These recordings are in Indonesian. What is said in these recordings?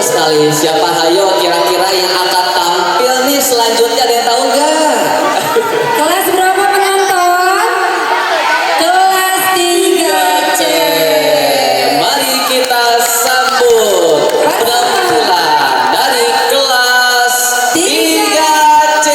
sekali. Siapa hayo kira-kira yang akan tampil nih selanjutnya, ada yang tahu nggak? Kelas berapa penonton? Kelas 3C. Mari kita sambut penampilan dari kelas 3C.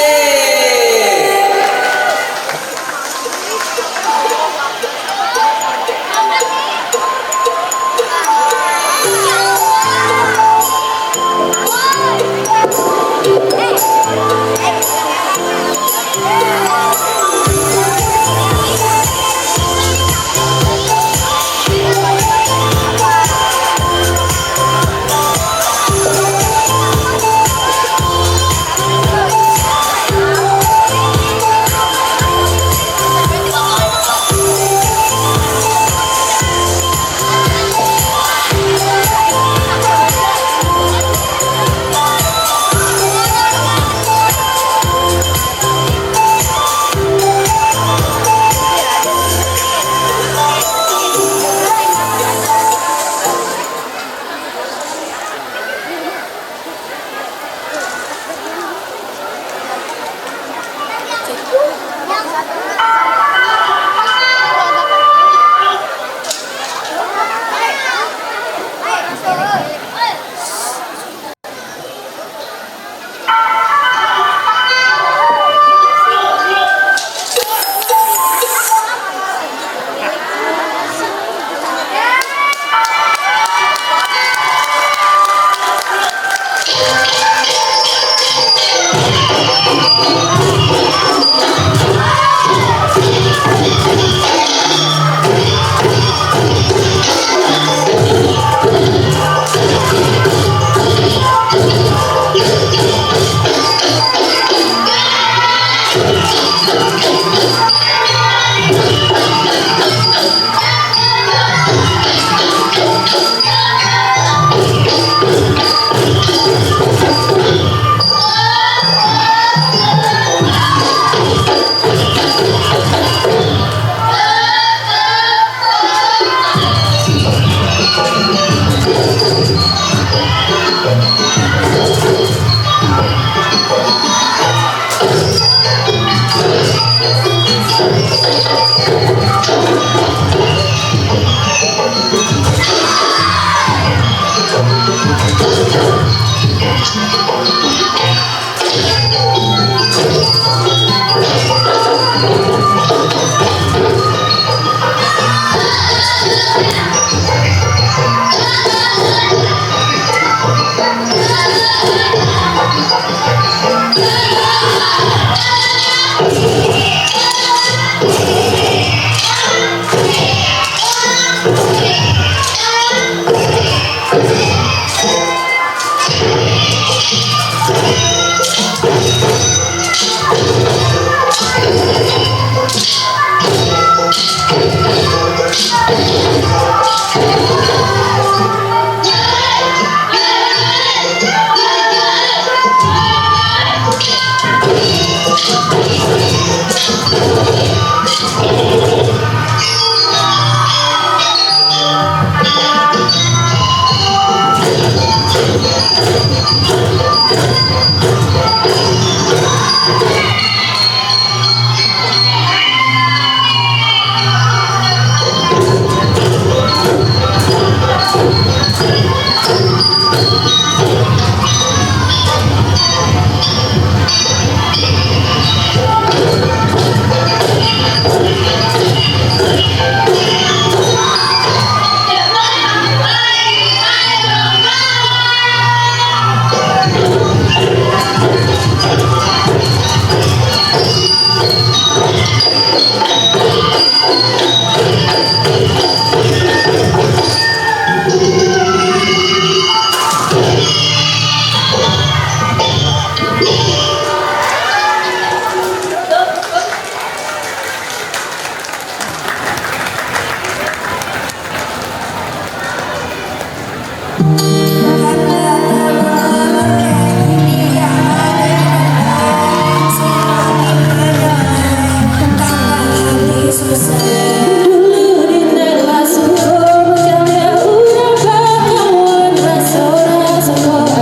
Rasa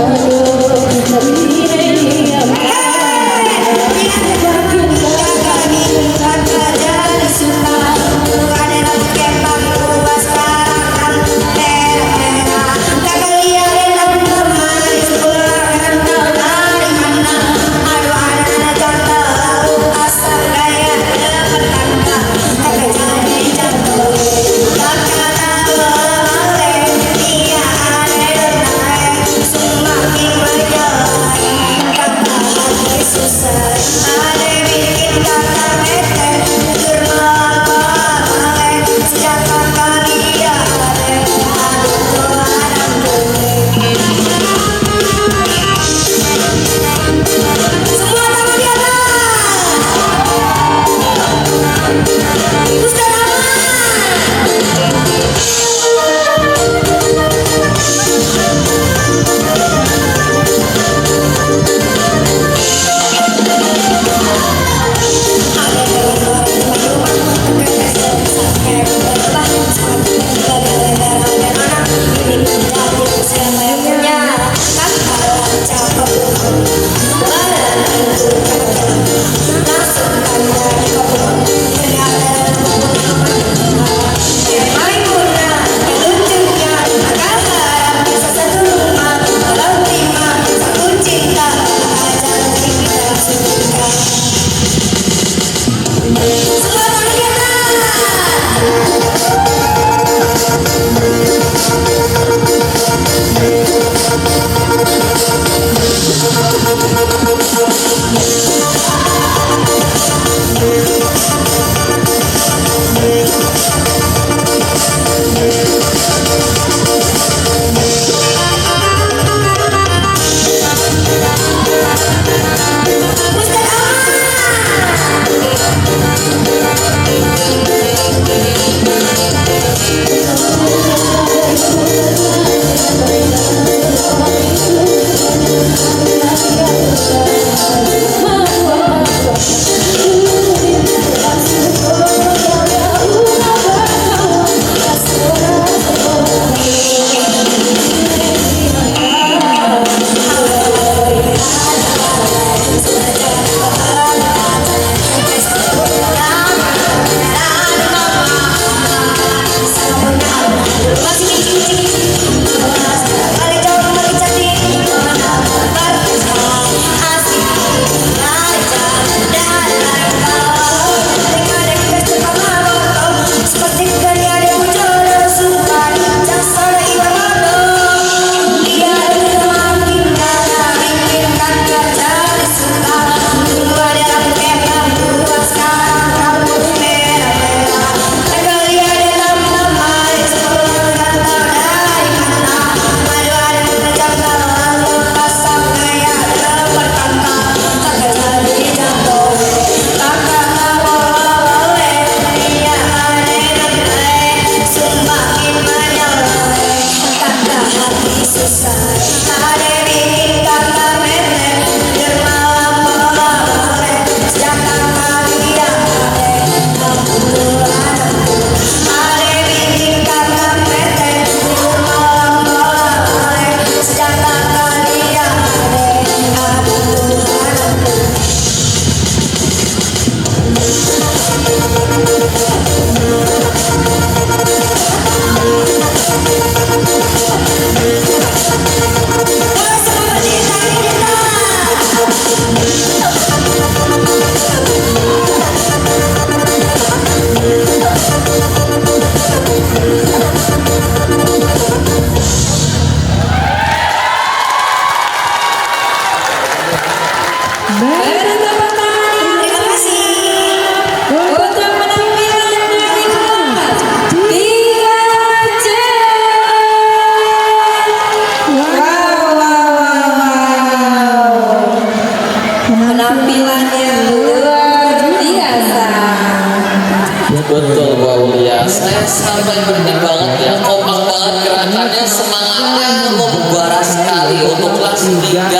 Betul Bu Aulia, saya sampai penting banget ya, kompak banget gerakannya, semangatnya membara sekali untuk kelas 3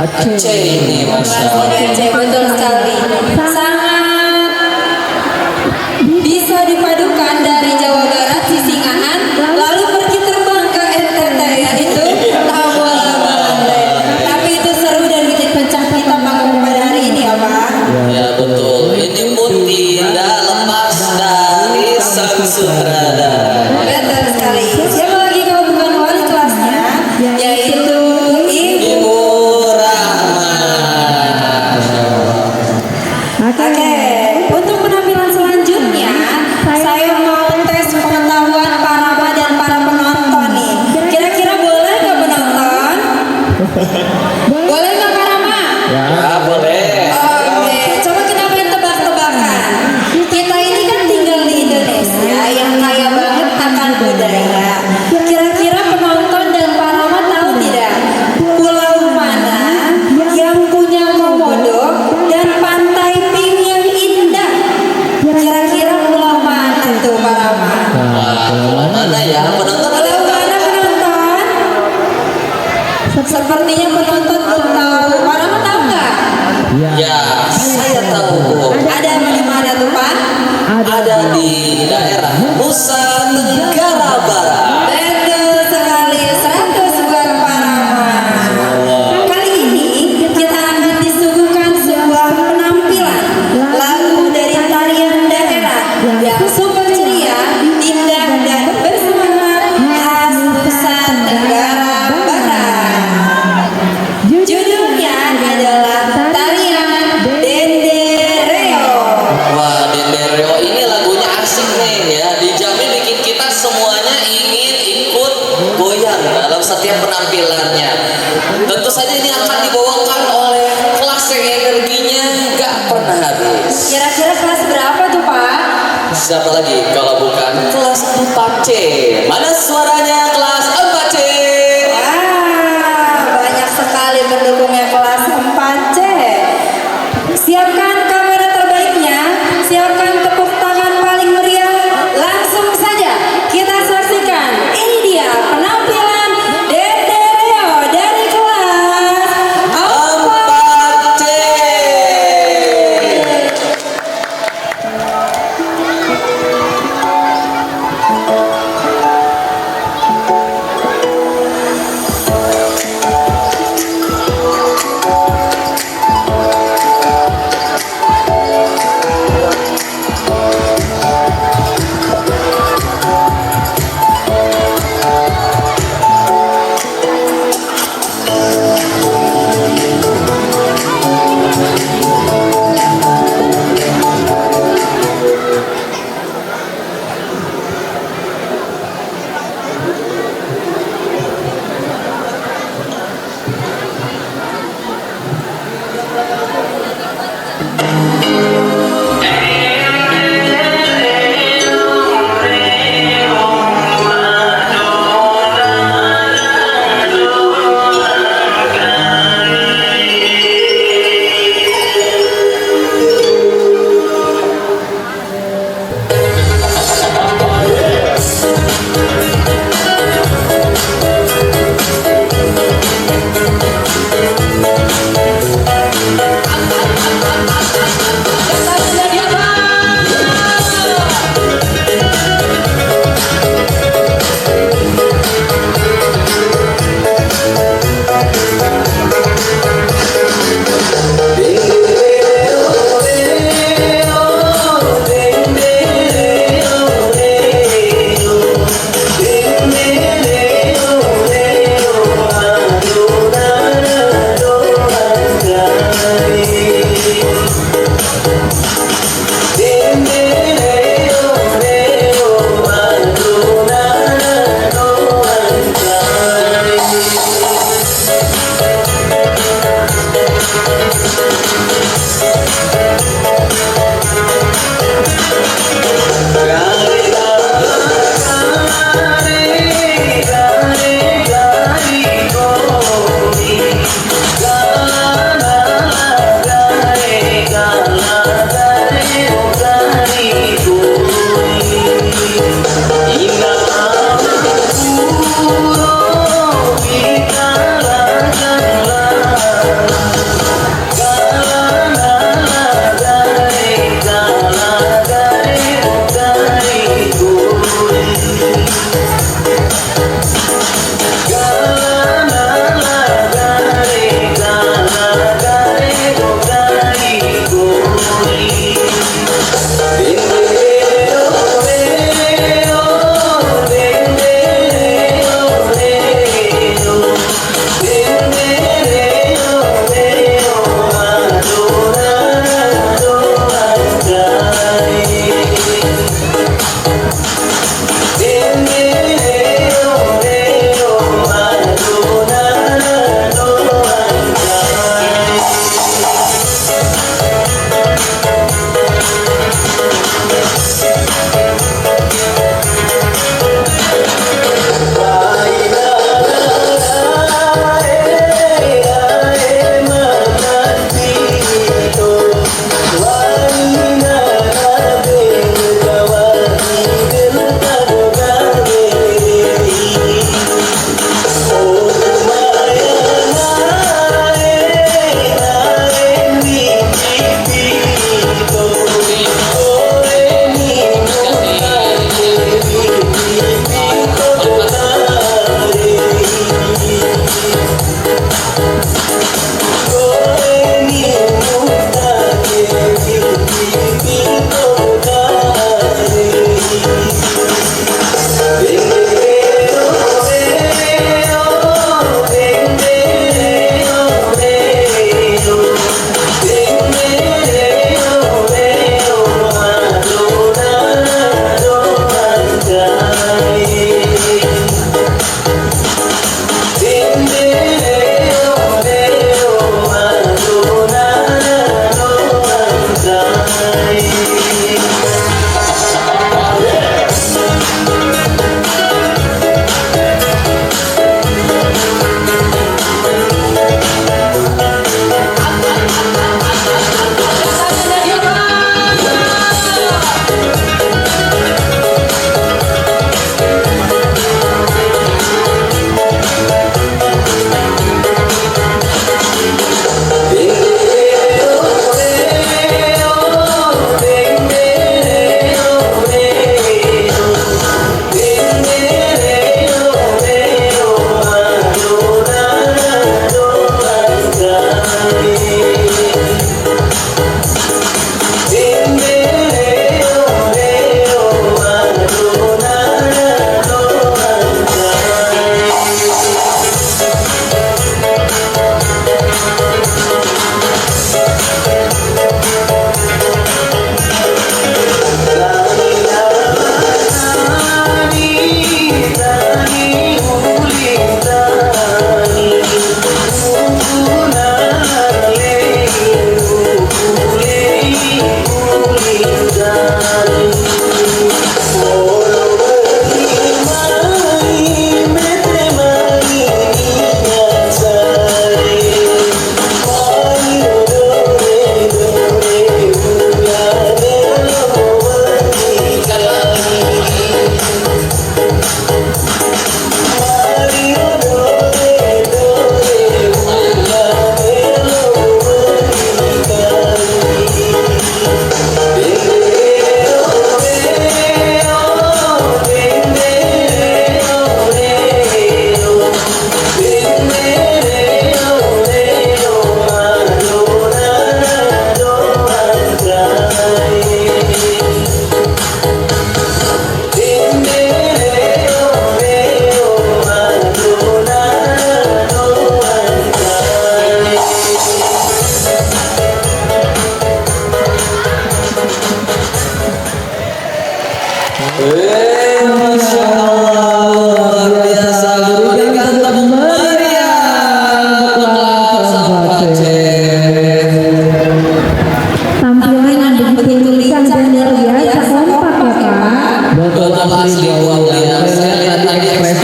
Aceh ini, Masya Allah. Betul sekali. Sangat bisa dipadukan dari Jawa Barat, Sisingaan, lalu pergi terbang ke NTT, yaitu Tabola Bande. Tapi itu seru dan bikin pecah kita panggung pada hari ini ya Pak. Ya betul, ini mood tidak lepas dari sang sutradara. Betul sekali. Siapa lagi kalau bukan wali kelasnya, yaitu Ibu Rahma. Oke, untuk penampilan selanjutnya, saya mau tes pengetahuan para Rama dan para penonton nih. Kira-kira boleh nggak penonton? Boleh nggak Pak Rama? Ya boleh. Oke, coba kita main tebak-tebakan. Kita ini kan tinggal di Indonesia yang kaya banget akan budaya. Kira-kira penonton dan Pak Rama tahu tidak pulau mana yang punya komodo dan pantai pink yang indah? Kira-kira pulau mana tuh Pak Rama? Pulau mana ya penonton? Pulau mana penonton? Sepertinya penonton belum tahu. Pak Rama tahu nggak? Ya saya tahu Bu. Ada di mana tuh Pak? Ada di daerah Nusa Tenggara Barat. Betul sekali, 100 buat Pak Rama. Kali ini kita akan disuguhkan sebuah penampilan lagu dari tarian daerah yang super ceria, indah dan bersemangat khas Nusa Tenggara Barat. Judulnya adalah tarian Dendereo. Wah, Dendereo ini lagunya asik nih ya. Dijamin bikin kita semuanya ingin ikut goyang dalam setiap penampilannya. Tentu saja ini akan dibawakan oleh kelas yang energinya gak pernah habis. Kira-kira kelas berapa tuh Pak? Siapa lagi kalau bukan kelas 4C? Mana suaranya kelas 4C? Wah, banyak sekali pendukungnya kelas 4C. Siapkan kamera terbaiknya, siapkan tepuk tangan paling meriah. Langsung saja kita saksikan. Ini dia penampilan Dendereo dari kelas 4C. 4C.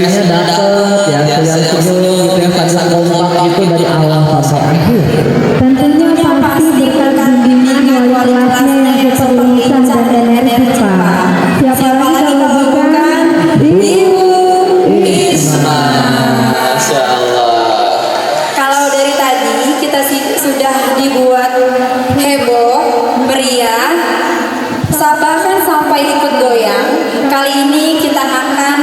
sudah dapat ya senyum gitu ya saling kompak gitu dari awal sampai akhir. Tentunya pasti berkat bimbingan wali kelasnya yang super lincah dan energi Pak. Siapa lagi kalau bukan Ibu Isma. Masya Allah. Kalau dari tadi kita sudah dibuat heboh, meriah, bahkan sampai ikut goyang. Kali ini kita akan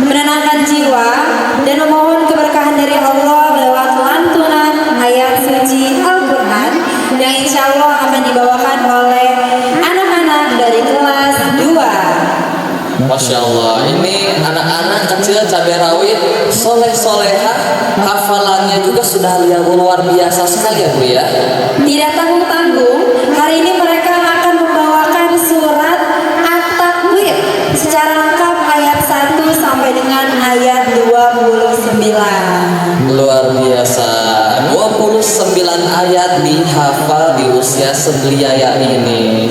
menenangkan jiwa dan memohon keberkahan dari Allah lewat lantunan ayat suci Al-Quran yang insya Allah akan dibawakan oleh anak-anak dari kelas 2. Masya Allah, ini anak-anak kecil cabai rawit, soleh-soleha, hafalannya juga sudah luar biasa sekali ya Bu ya. Tidak tanggung-tanggung, hari ini mereka akan membawakan surat At-Takwir secara lengkap ayat 1 sampai dengan ayat 29. Luar biasa, 29 ayat dihafal di usia sebeliaya ini.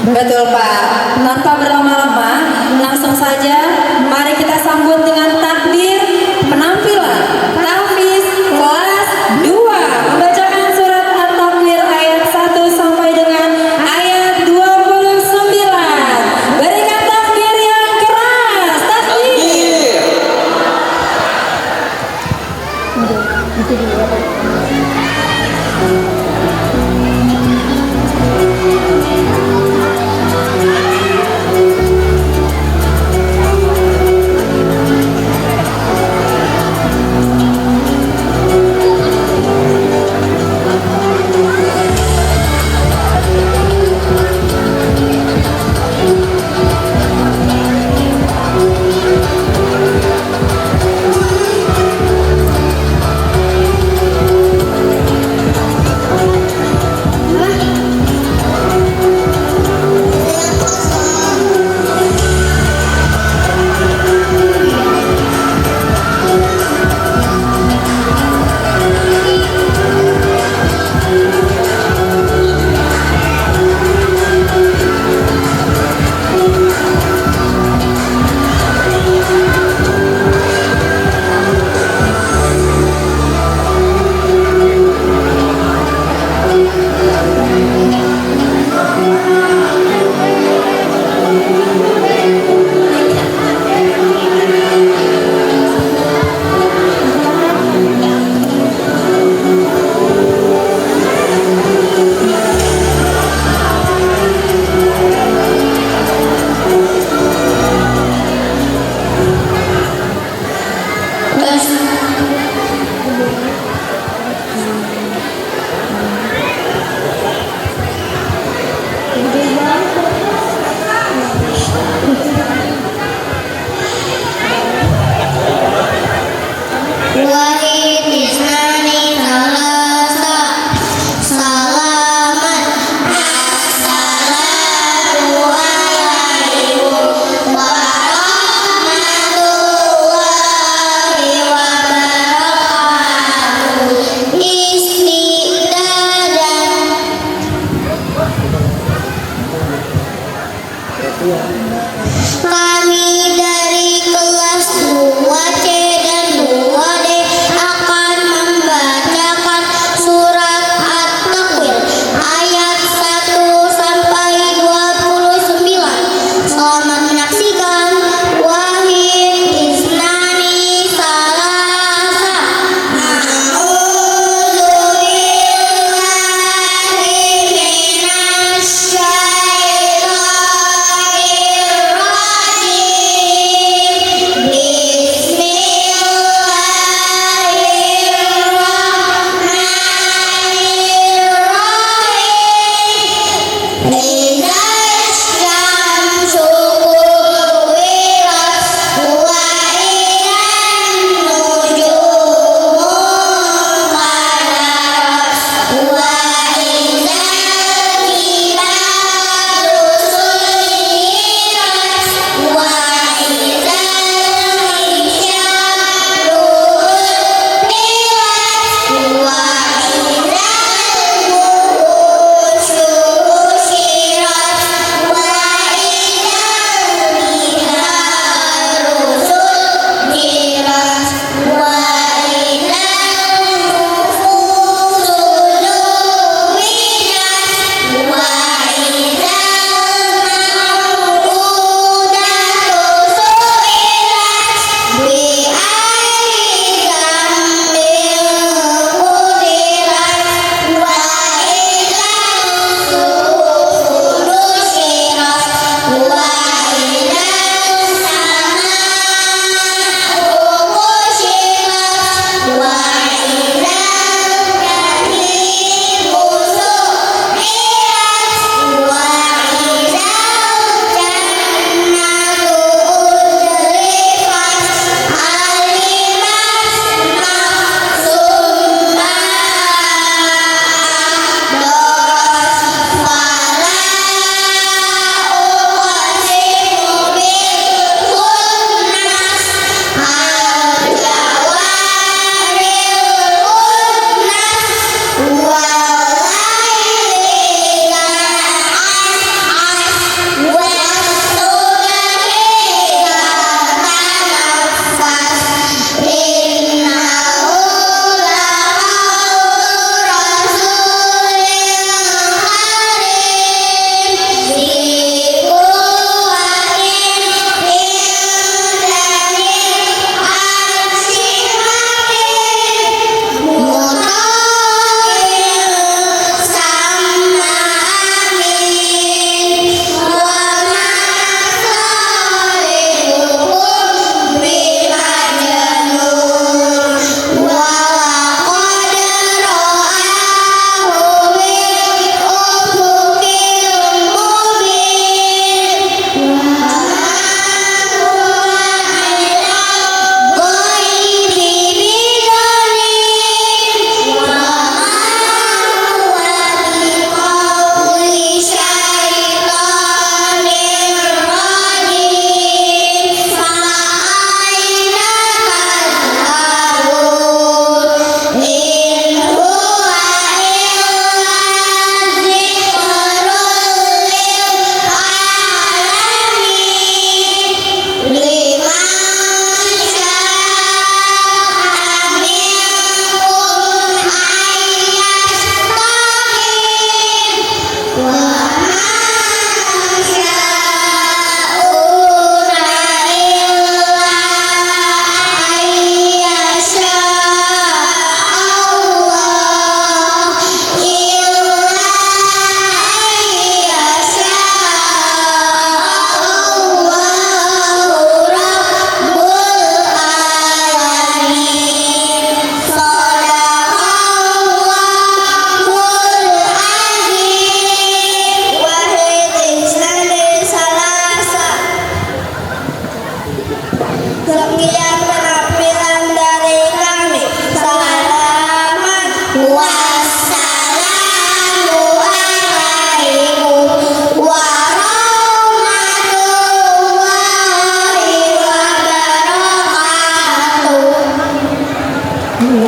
Betul Pak, tanpa berlama-lama langsung saja mari kita sambut dengan takbir penampilan Tahfiz kelas 2 membacakan surat At-Takwir ayat 1 sampai dengan ayat 29. Berikan takbir yang keras. Takbir.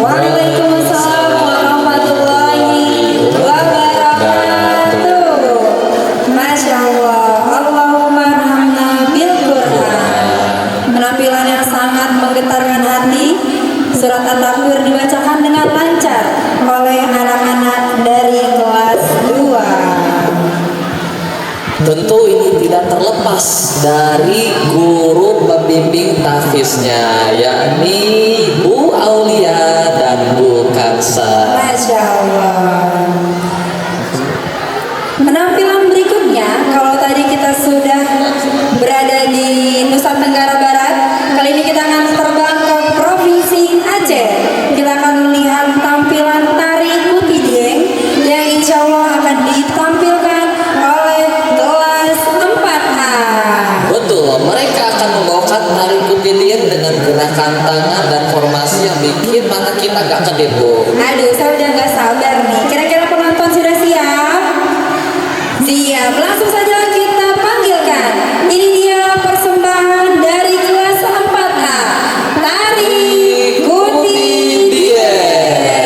Waalaikumsalam warahmatullahi wabarakatuh. Masya Allah. Allahumma arhamna bil Quran. Penampilan yang sangat menggetarkan hati. Surat At-Takwir dibacakan dengan lancar oleh anak-anak dari kelas 2. Tentu ini tidak terlepas dari guru pembimbing tahfiznya, yakni Bu Aulia dan Bu Kansa. Masya Allah. Penampilan berikutnya, kalau tadi kita sudah berada di Nusa Tenggara Barat, kali ini kita akan terbang ke Provinsi Aceh. Kita akan melihat tampilan tari Kuti Dieng yang insya Allah akan ditampilkan oleh kelas 4A. Betul, mereka akan membawakan tari Kuti Dieng dengan gerakan tangan dan formasi yang bikin mata kita gak kedip, Bu. Aduh, saya udah gak sabar nih. Kira-kira penonton sudah siap? Siap, langsung saja kita panggilkan. Ini dia persembahan dari kelas 4A. Tari Kuti Dieng.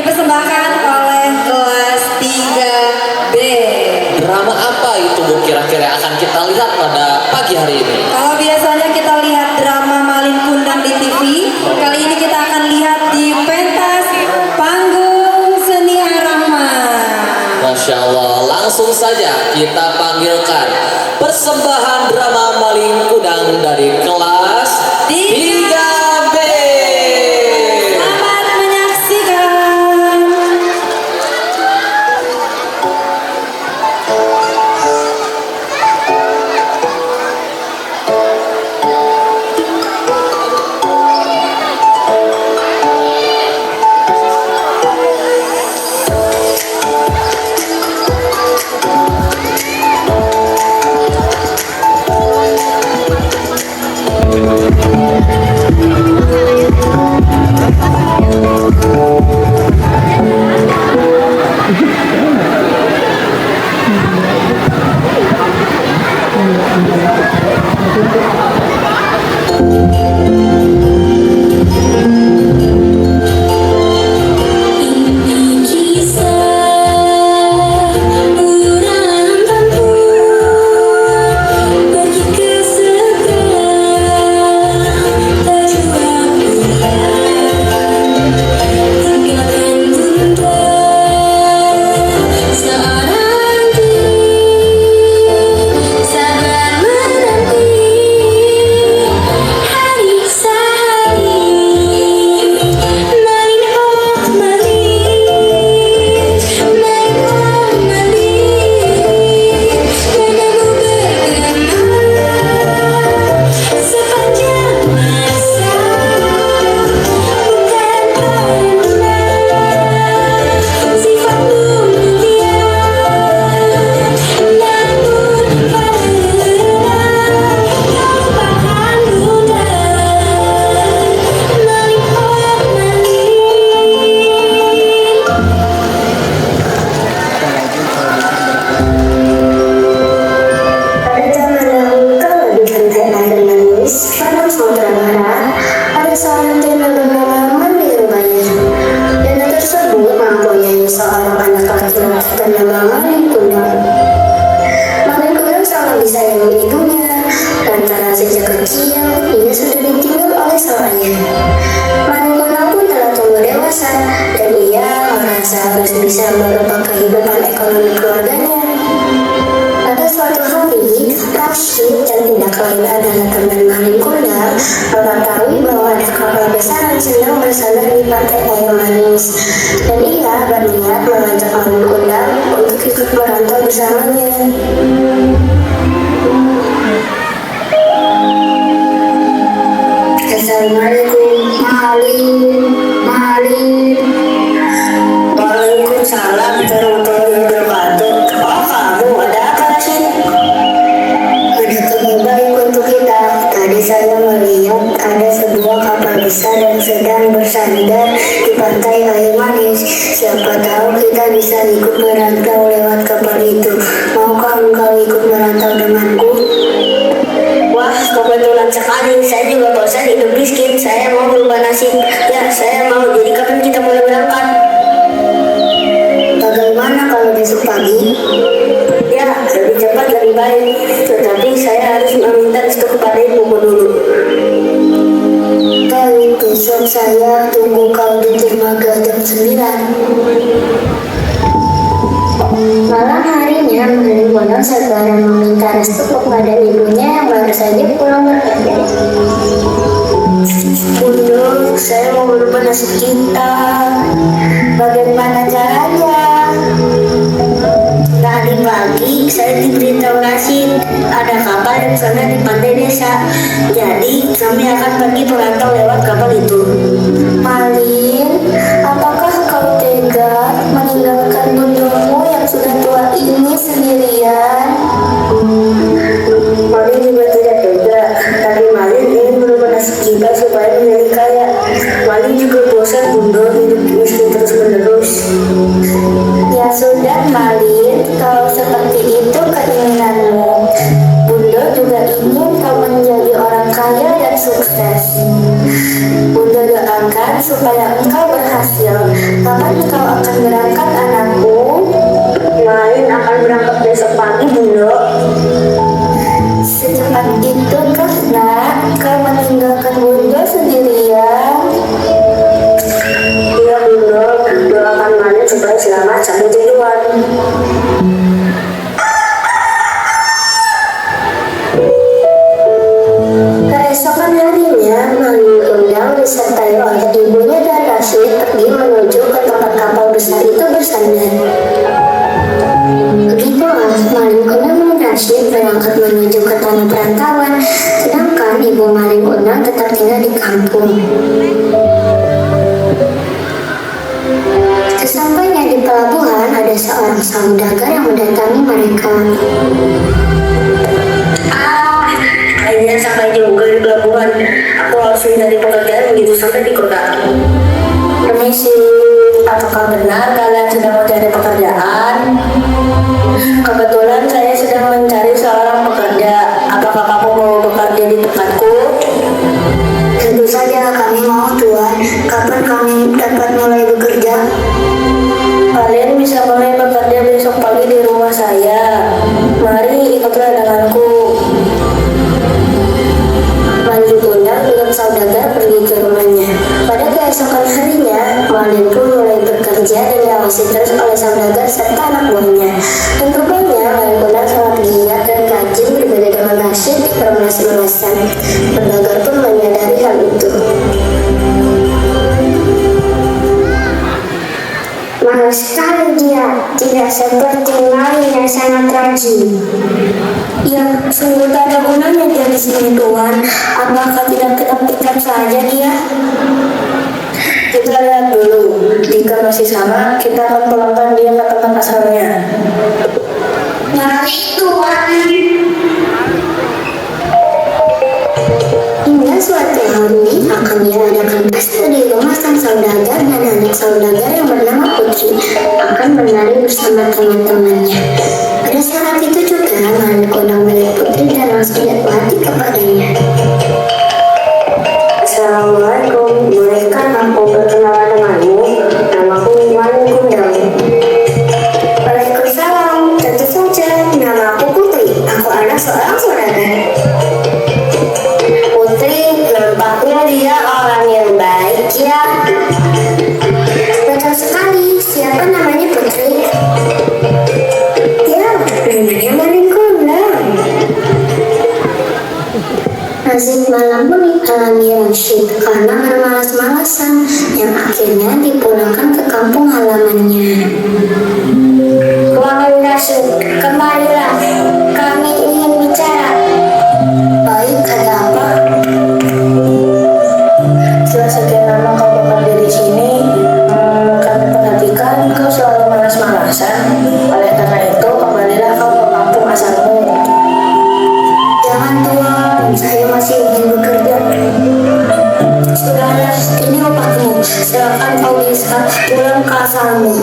dipersembahkan oleh kelas 3B. Drama apa itu Bu kira-kira akan kita lihat pada pagi hari ini? Kalau biasanya kita lihat drama Malin Kundang di TV, kali ini kita akan lihat di pentas panggung seni Ar-Rahman. Masya Allah, langsung saja kita panggilkan persembahan drama Malin Kundang dari kelas 3B. Selamat menyaksikan. Bisa merubah kehidupan ekonomi keluarganya. Pada suatu hari, Rashid yang tidak lain adalah teman Malin Kundang mengetahui bahwa ada kapal besar yang sedang bersandar di pantai air manis, dan ia berniat mengajak Malin Kundang untuk ikut merantau bersamanya. Assalamualaikum, Malin. Waalaikumsalam warahmatullahi wabarakatuh. Oh, kamu ada apa sih? Ada kabar baik untuk kita. Tadi saya melihat ada sebuah kapal besar yang sedang bersandar di pantai air manis. Siapa tahu kita bisa ikut merantau lewat kapal itu. Maukah engkau ikut merantau denganku? Wah, kebetulan sekali. Saya juga bosan hidup miskin. Saya mau berubah nasib. Ya, saya mau. Jadi kapan kita mulai berangkat? Bagaimana kalau besok pagi? Ya, lebih cepat lebih baik. Tetapi saya harus meminta restu kepada ibumu dulu. Baik, besok saya tunggu kau di dermaga jam 9. Malam harinya, Malin Kundang segera meminta restu kepada ibunya yang baru saja pulang bekerja. Bunda, saya mau berubah nasib kita. Bagaimana caranya? Tadi pagi saya diberitahu Rashid ada kapal yang sana di pantai desa. Jadi kami akan pergi merantau lewat kapal itu. Malin, apakah kau tega meninggalkan bundamu yang sudah tua ini sendirian? Malin juga tidak tega, tapi Malin ingin berubah nasib kita supaya menjadi kaya. Malin juga bosan bunda hidup miskin terus menerus. Ya sudah Malin, kalau seperti itu keinginanmu, bunda juga ingin kau menjadi orang kaya dan sukses. Bunda doakan supaya engkau berhasil. Kapan engkau secepat itu karena kau meninggalkan bunda sendirian. Iya bunda, doakan Malin supaya selamat sampai tujuan. Keesokan harinya, Malin Kundang disertai oleh ibunya dan Rashid pergi menuju ke tempat kapal besar itu bersandar. Begitulah, Malin Kundang dan Rashid berangkat menuju ke tanah perantauan, sedangkan ibu Malin Kundang tetap tinggal di kampung. Sesampainya di pelabuhan, ada seorang saudagar yang mendatangi mereka. Akhirnya sampai juga di pelabuhan. Aku harus mencari pekerjaan begitu sampai di kota. Permisi, apakah benar kalian sedang mencari pekerjaan? Kebetulan saya sedang mencari seorang pekerja. Apakah kamu mau bekerja di tempatku? Tentu saja kami mau, Tuan. Kapan kami dapat mulai bekerja? Kalian bisa mulai bekerja besok pagi di rumah saya. Mari ikutlah denganku. Malin Kundang dengan saudagar pergi ke rumahnya. Pada keesokan harinya, Malin pun mulai bekerja dan diawasi terus oleh saudagar serta anak buahnya. Dan rupanya Malin Kundang sangat giat dan rajin, berbeda dengan Rashid di permas-emasan. Saudagar pun menyadari hal itu. Malas sekali dia, tidak seperti Malin yang sangat rajin. Ya, sungguh tak ada gunanya dia di sini, Tuan. Apakah tidak kita pecat saja dia? Kita lihat dulu. Jika masih sama, kita akan pulangkan dia ke tempat asalnya. Mari, Tuan. Hingga suatu hari akan diadakan pesta di rumah sang saudagar dan anak saudagar yang bernama Putri akan menari bersama teman-temannya. Pada saat itu juga Malin Kundang melihat Putri dan langsung jatuh hati kepadanya. Assalamualaikum, bolehkah aku berkenalan denganmu? Namaku Malin Kundang. Waalaikumsalam, tentu saja. Nama aku Putri. Aku anak seorang saudagar. Putri, nampaknya dia orang yang baik ya. Betul sekali. Siapa namanya Putri? Ya, namanya Malin Kundang. Nasib malam pun dialami Rashid karena bermalas-malasan yang akhirnya dipulangkan ke kampung halamannya. Wahai Rashid, kemarilah. Kami ingin bicara. Baik, ada apa? Setelah sekian lama kau bekerja di sini, kami perhatikan kau selalu malas-malasan. Oleh karena itu, kembalilah kau ke kampung asalmu. Jangan, Tuan, saya masih ingin bekerja. Sudahlah, ini upahmu. Silakan kau bisa pulang ke asalmu.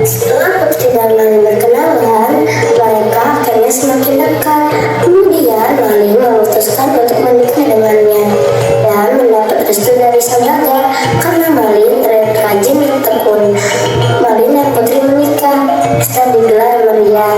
Setelah Putri dan Malin berkenalan, mereka akhirnya semakin dekat. Kemudian Malin memutuskan untuk menikah dengannya dan mendapat restu dari saudagar karena Malin terlihat rajin dan tekun. Malin dan Putri menikah. Pesta digelar meriah.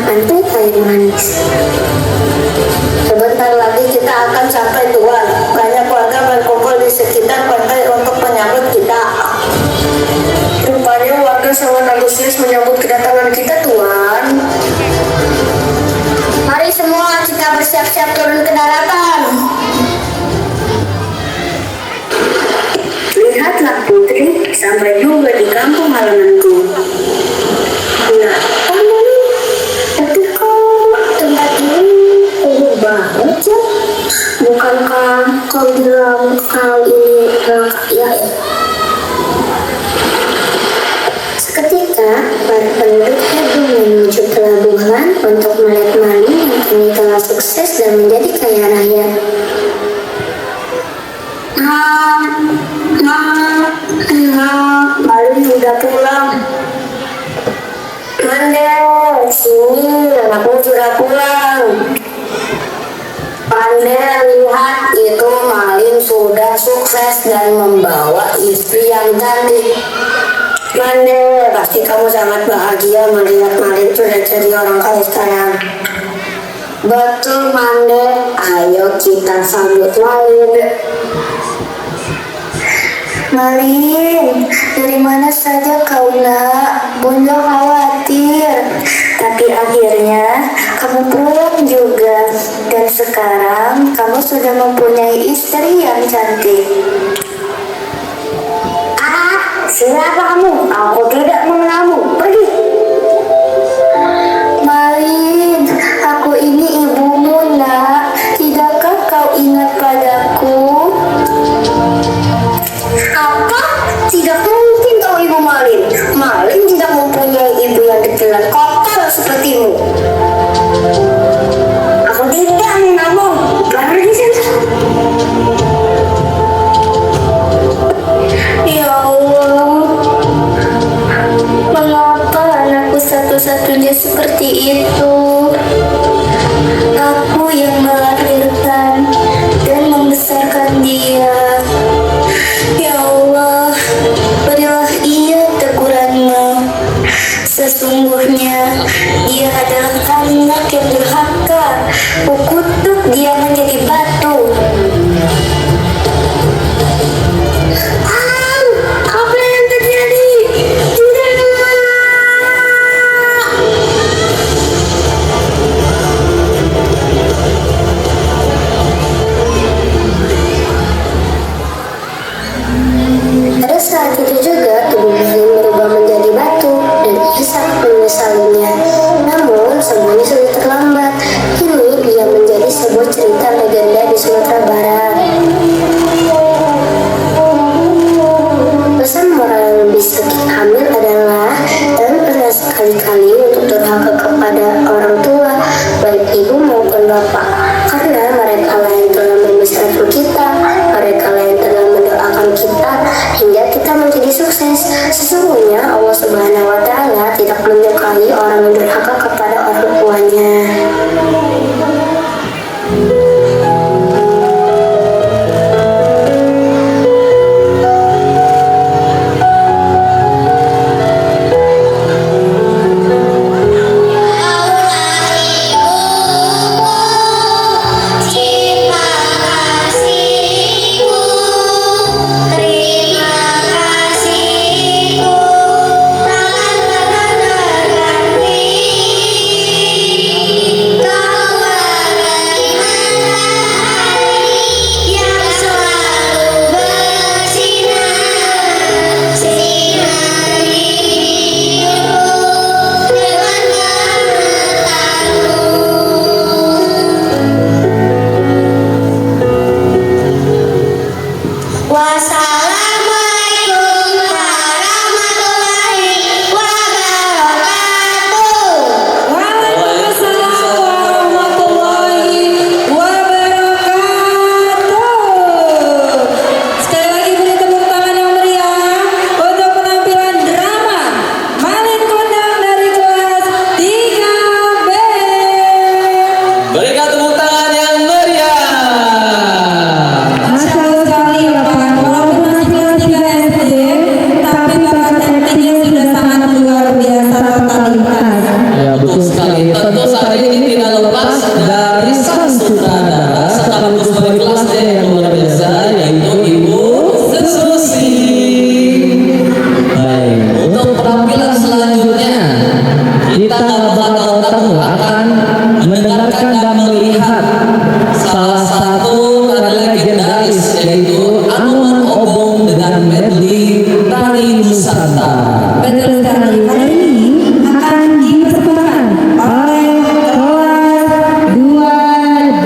pantai air manis. Sebentar lagi kita akan sampai Tuan. Banyak warga berkumpul di sekitar pantai untuk menyambut kita. Rupanya warga sangat antusias menyambut kedatangan kita, Tuan. Mari semua kita bersiap-siap turun ke daratan. Lihatlah Putri, sampai juga di kampung halamanku. Nah, kamu nih, tapi kok tempat ini unik banget ya? Bukankah kau bilang kau ini orang kaya? Seketika, para penduduk heboh menuju pelabuhan untuk melihat Malin yang kini telah sukses dan menjadi kaya raya. Malin udah pulang. Mandel, sini anakmu sudah pulang. Mandel, lihat itu Malin sudah sukses dan membawa istri yang cantik. Mandel, pasti kamu sangat bahagia melihat Malin sudah jadi orang kaya sekarang. Betul Mandel, ayo kita sambut Malin. Malin, dari mana saja kau nak? Bunda khawatir. Tapi akhirnya kamu pulang juga. Dan sekarang kamu sudah mempunyai istri yang cantik. Siapa kamu? Aku tidak mengenalmu. Pergi. Malin, aku ini ibumu nak. Tidakkah kau ingat padaku? Apa? Tidak mungkin kau ibu Malin. Malin tidak mempunyai ibu yang kecil dan kotor sepertimu. Aku tidak mengenalmu. Pergi sana. Ya Allah, mengapa anakku satu-satunya seperti itu? Aku yang melahirkan dan membesarkan dia. Ya Allah, berilah ia teguranmu. Sesungguhnya dia adalah anak yang durhaka. Kukutuk dia menjadi batu. Apa yang terjadi? Tidak. Pada saat itu juga tubuh Malin berubah menjadi batu dan ia sangat menyesalinya. Namun semuanya sudah terlambat. Kini dia menjadi sebuah cerita legenda di Sumatera Barat. Pesan moral yang bisa kita ambil adalah jangan pernah sekali-kali untuk durhaka kepada orang tua, baik ibu maupun bapak, karena mereka lah yang telah membesarkan kita, mereka lah yang telah mendoakan kita hingga kita menjadi sukses. Sesungguhnya Allah Subhanahu wa Ta'ala tidak menyukai orang yang durhaka kepada orang tuanya. kita nggak bakal tahu akan mendengarkan dan melihat salah satu tari legendaris yaitu Anoman Obong dengan medley Tari Nusantara. Betul sekali. Hari ini akan dipersembahkan oleh kelas 2D.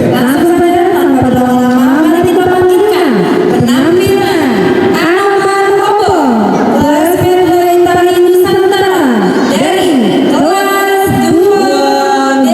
Langsung saja tanpa berlama-lama mari kita panggilkan penampilan Anoman Obong kelas medley Tari Nusantara dari kelas 2D.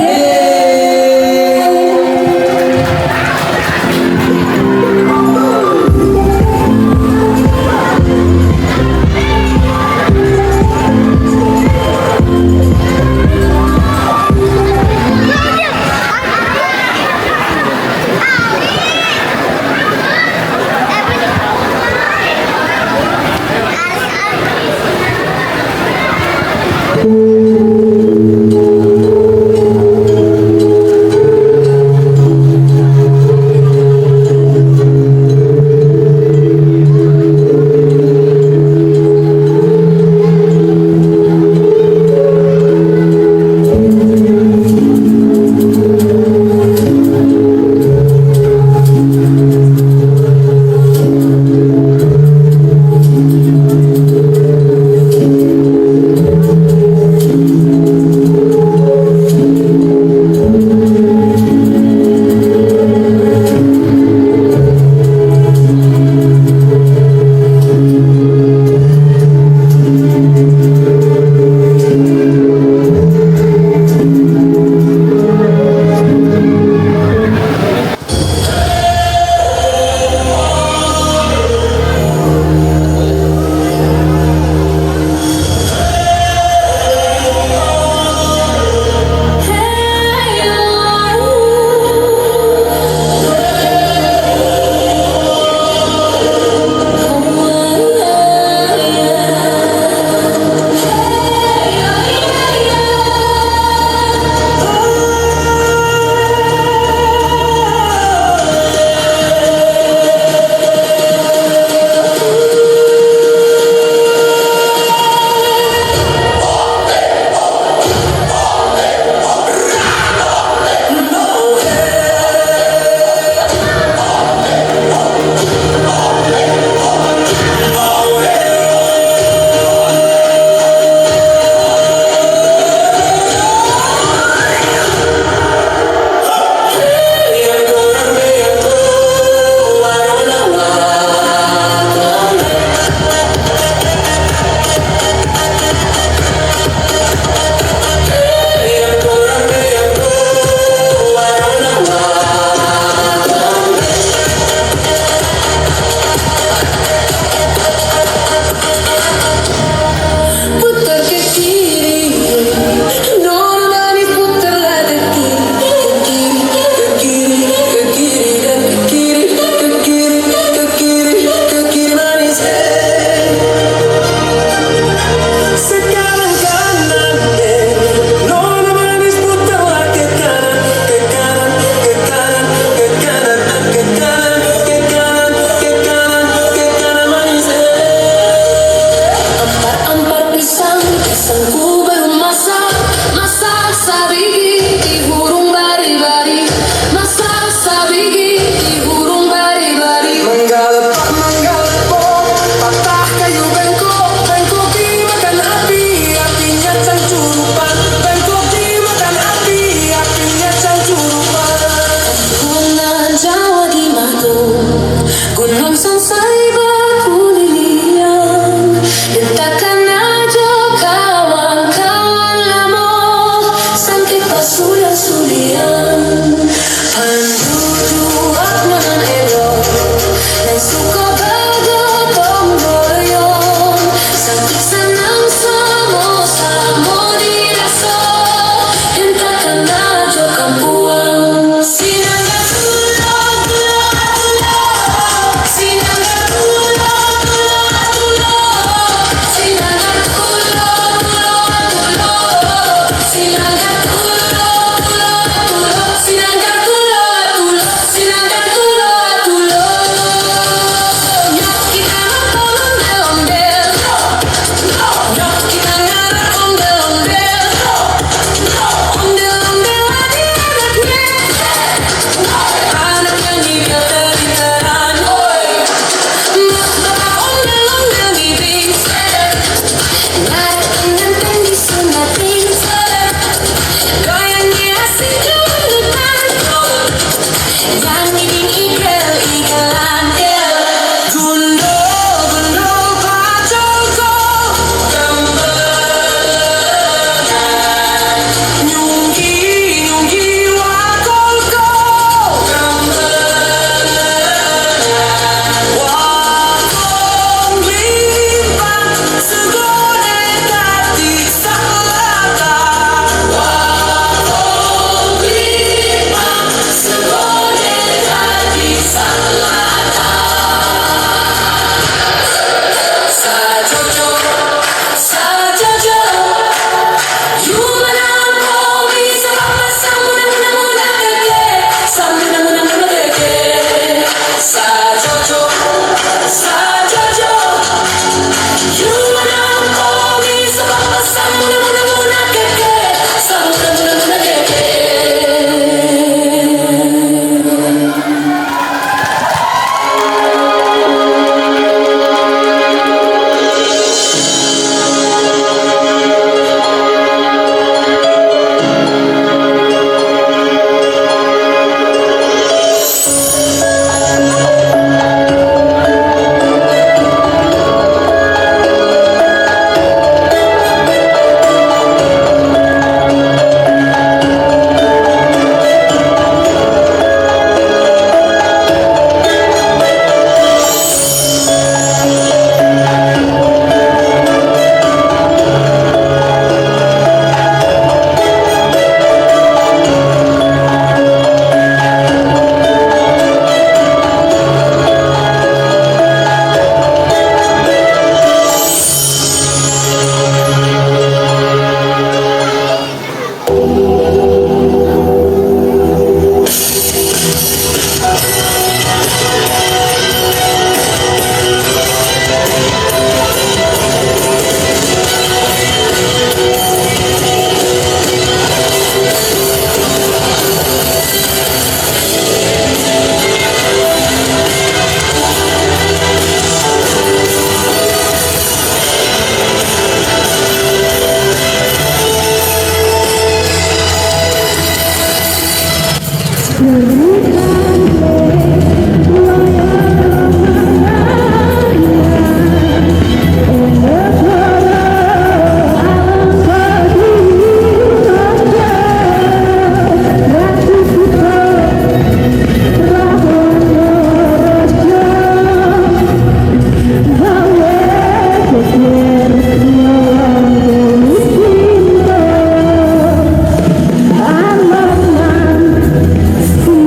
Aman, si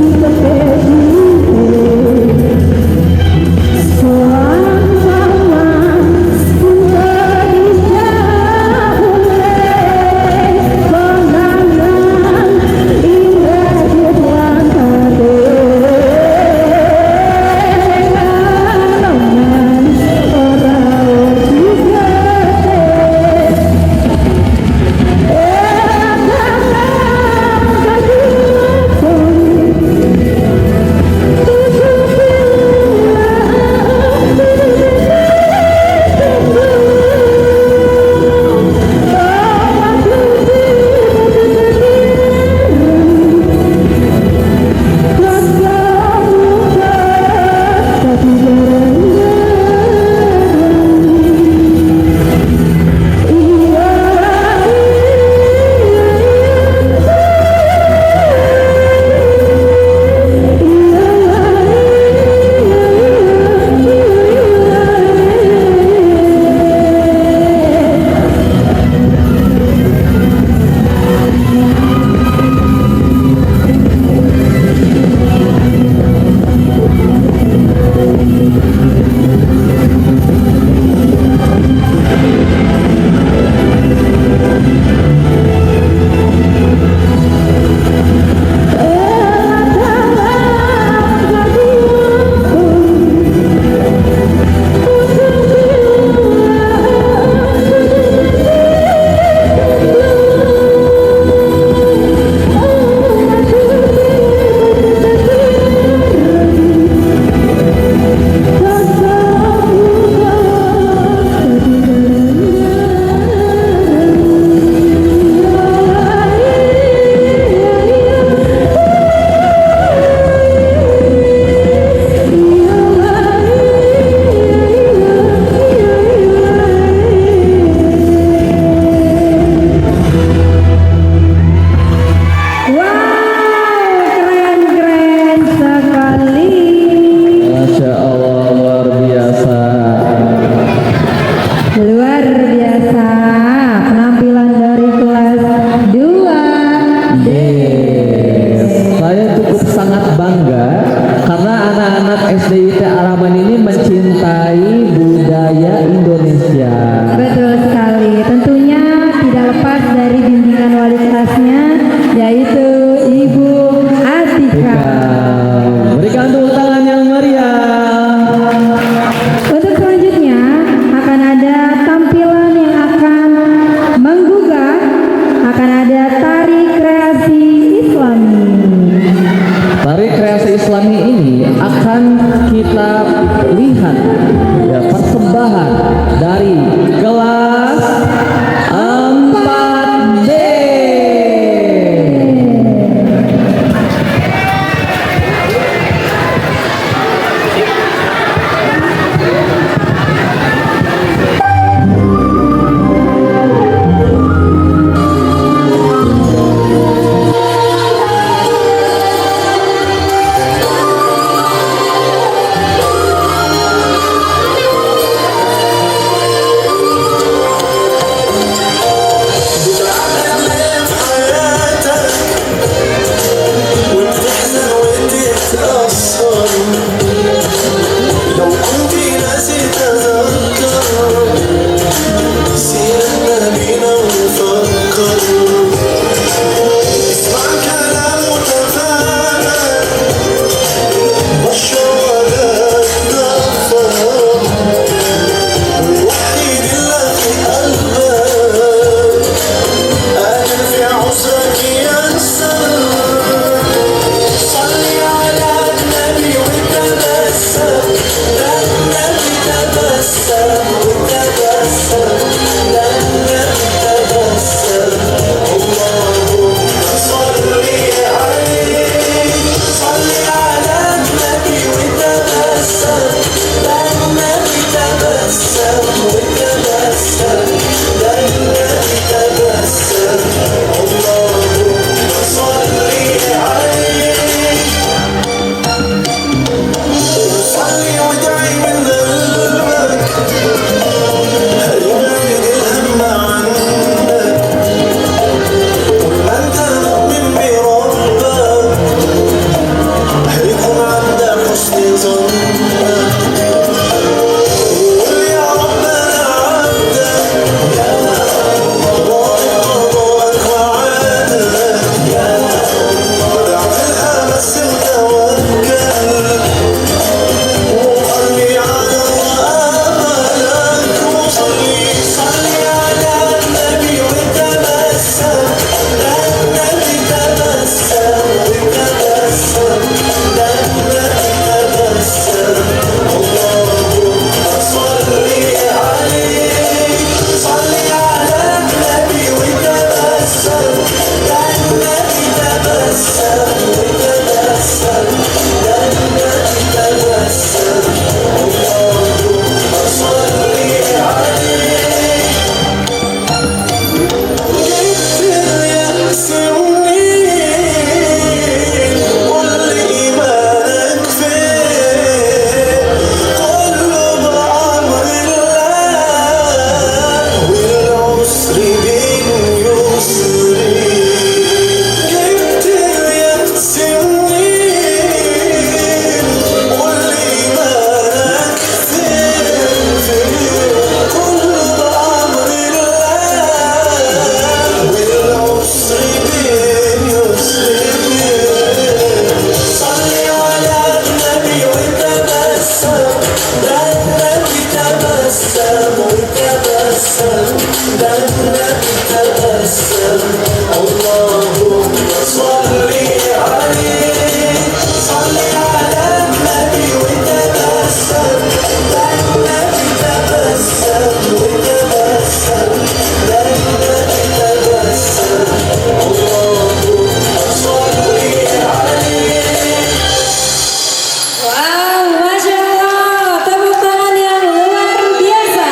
Wow, Masya Allah, tepuk tangan yang luar biasa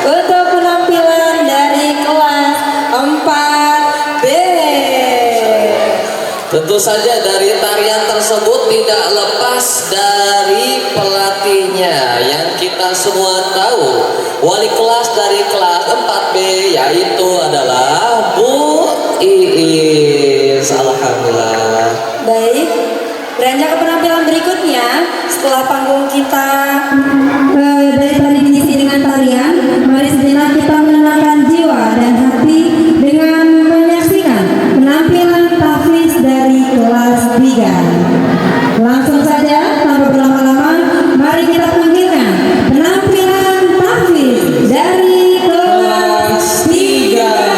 untuk penampilan dari kelas 4B. Tentu saja dari tarian tersebut tidak lepas dari pelatihnya yang kita semua tahu. Wali kelas dari kelas 4B yaitu adalah Bu Iis. Alhamdulillah. Baik, beranjak ke penampilan berikutnya. Setelah panggung kita dari tadi diisi dengan tarian, mari sejenak kita menenangkan jiwa dan hati dengan menyaksikan penampilan tahfiz dari kelas 3. Langsung saja, tanpa berlama-lama, mari kita panggilkan penampilan tahfiz dari kelas 3.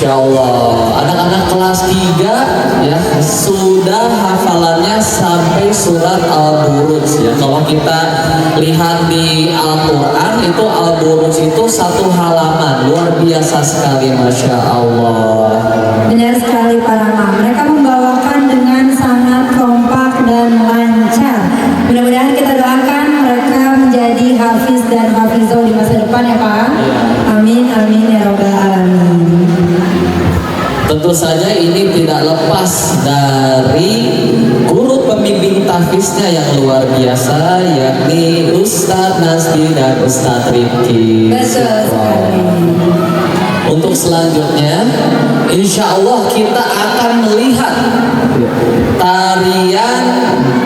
Masya Allah, anak-anak kelas 3 ya sudah hafalannya sampai surat Al-Buruj ya. Kalau kita lihat di Al-Quran itu Al-Buruj itu 1 halaman, luar biasa sekali, Masya Allah. Benar sekali para mama, mereka membawakan dengan sangat kompak dan lancar. Mudah-mudahan kita doakan mereka menjadi hafiz dan hafizah di masa depan ya Pak. Amin, amin ya Rabbal Alamin. Tentu saja ini tidak lepas dari guru pembimbing tahfiznya yang luar biasa, yakni Ustadz Nasbi dan Ustadz Rifki. Betul sekali. Untuk selanjutnya, insya Allah kita akan melihat tarian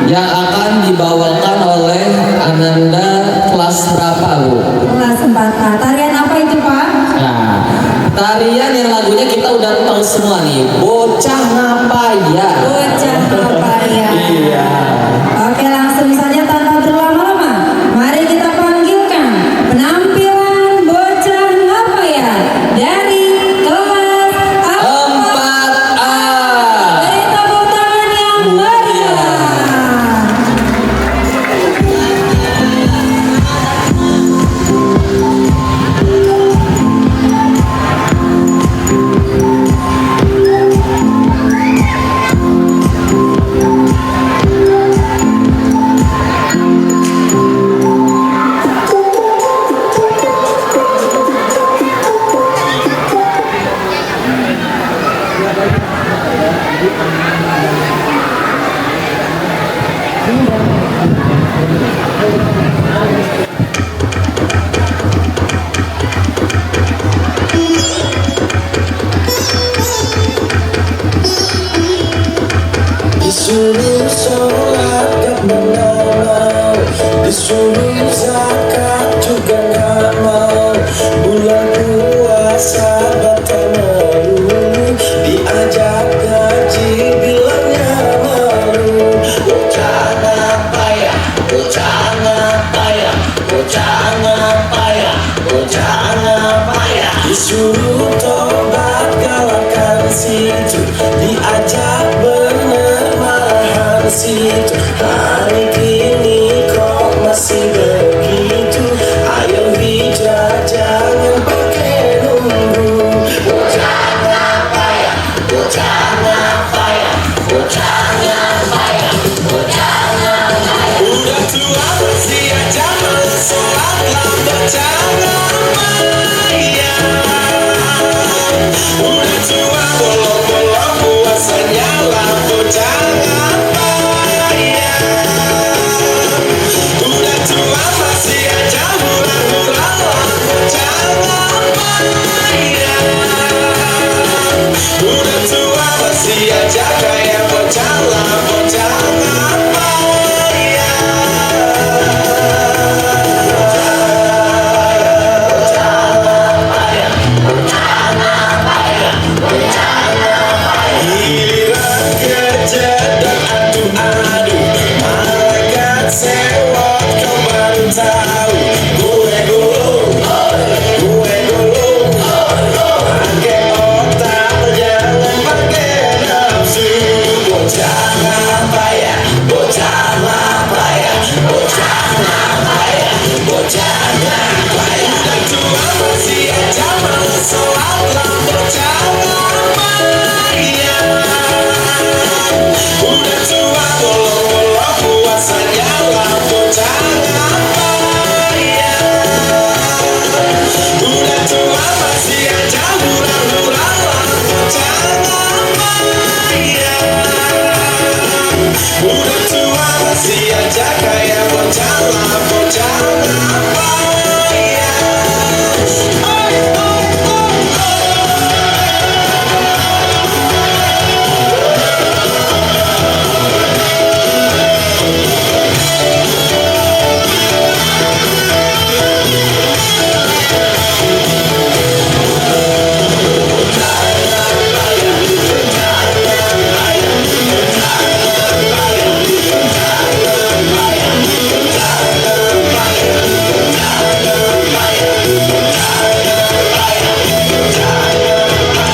yang akan dibawakan oleh Ananda kelas berapa, Bu? Kelas 4A. Tarian apa itu Pak? Nah, tarian yang lagunya kita udah tahu semua nih, Bocah Ngapaya. Bocah Ngapaya. Iya. Oke, langsung saja tanpa berlama-lama, mari kita panggilkan penampilan Bocah Ngapaya dari kelas 4A. Beri tepuk tangan yang meriah. Disuruh sholat gak mau, disuruh zakat juga gak mau. Bulan puasa batal melulu, diajak gaji bilangnya malu. Bocah ngapa ya, bocah ngapa ya, bocah ngapa ya, bocah ngapa ya. Disuruh tobat galakan situ, diajak bener malahan situ. Hari ini kok masih begitu? Ayo hijrah jangan pakai nunggu. Bocah ngapa ya, bocah ngapa ya, bocah ngapa ya, bocah ngapa ya. Udah tua masih aja malas sholat lah. Bocah ngapa ya, udah tua bolong-bolong puasanya lah. Bocah ngapa ya, udah tua masih aja hura-hura lah. Bocah ngapa ya, udah tua masih aja kayak bocah lah. Bocah ngapa ya, giliran kerja dan adu-adu, malaikat sewot kau baru tahu. Gue gulung, pakai otak jangan pakai nafsu. Bocah ngapa ya, bocah ngapa ya, bocah ngapa ya, bocah ngapa ya. Udah tua masih aja malas sholat lah. Bocah ngapa ya, udah tua bolong-bolong puasanya lah. Bocah ngapa ya, udah tua masih aja hura-hura lah. Bocah ngapa ya, udah tua masih aja kayak bocah lah. Bocah ngapa ya.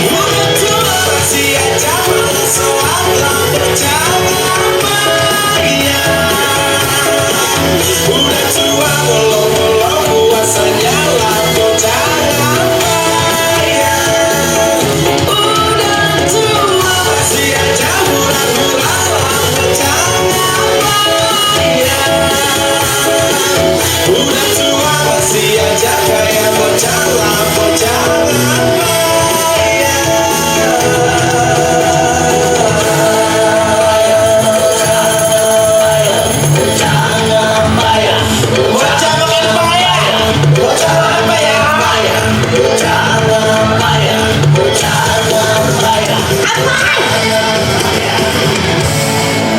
Udah tua masih aja malas sholat lah. Bocah ngapa ya, udah tua bolong-bolong puasanya lah. Bocah ngapa ya, udah tua masih aja hura-hura lah. Bocah ngapa ya, udah tua masih aja kayak bocah lah. Bocah ngapa ya.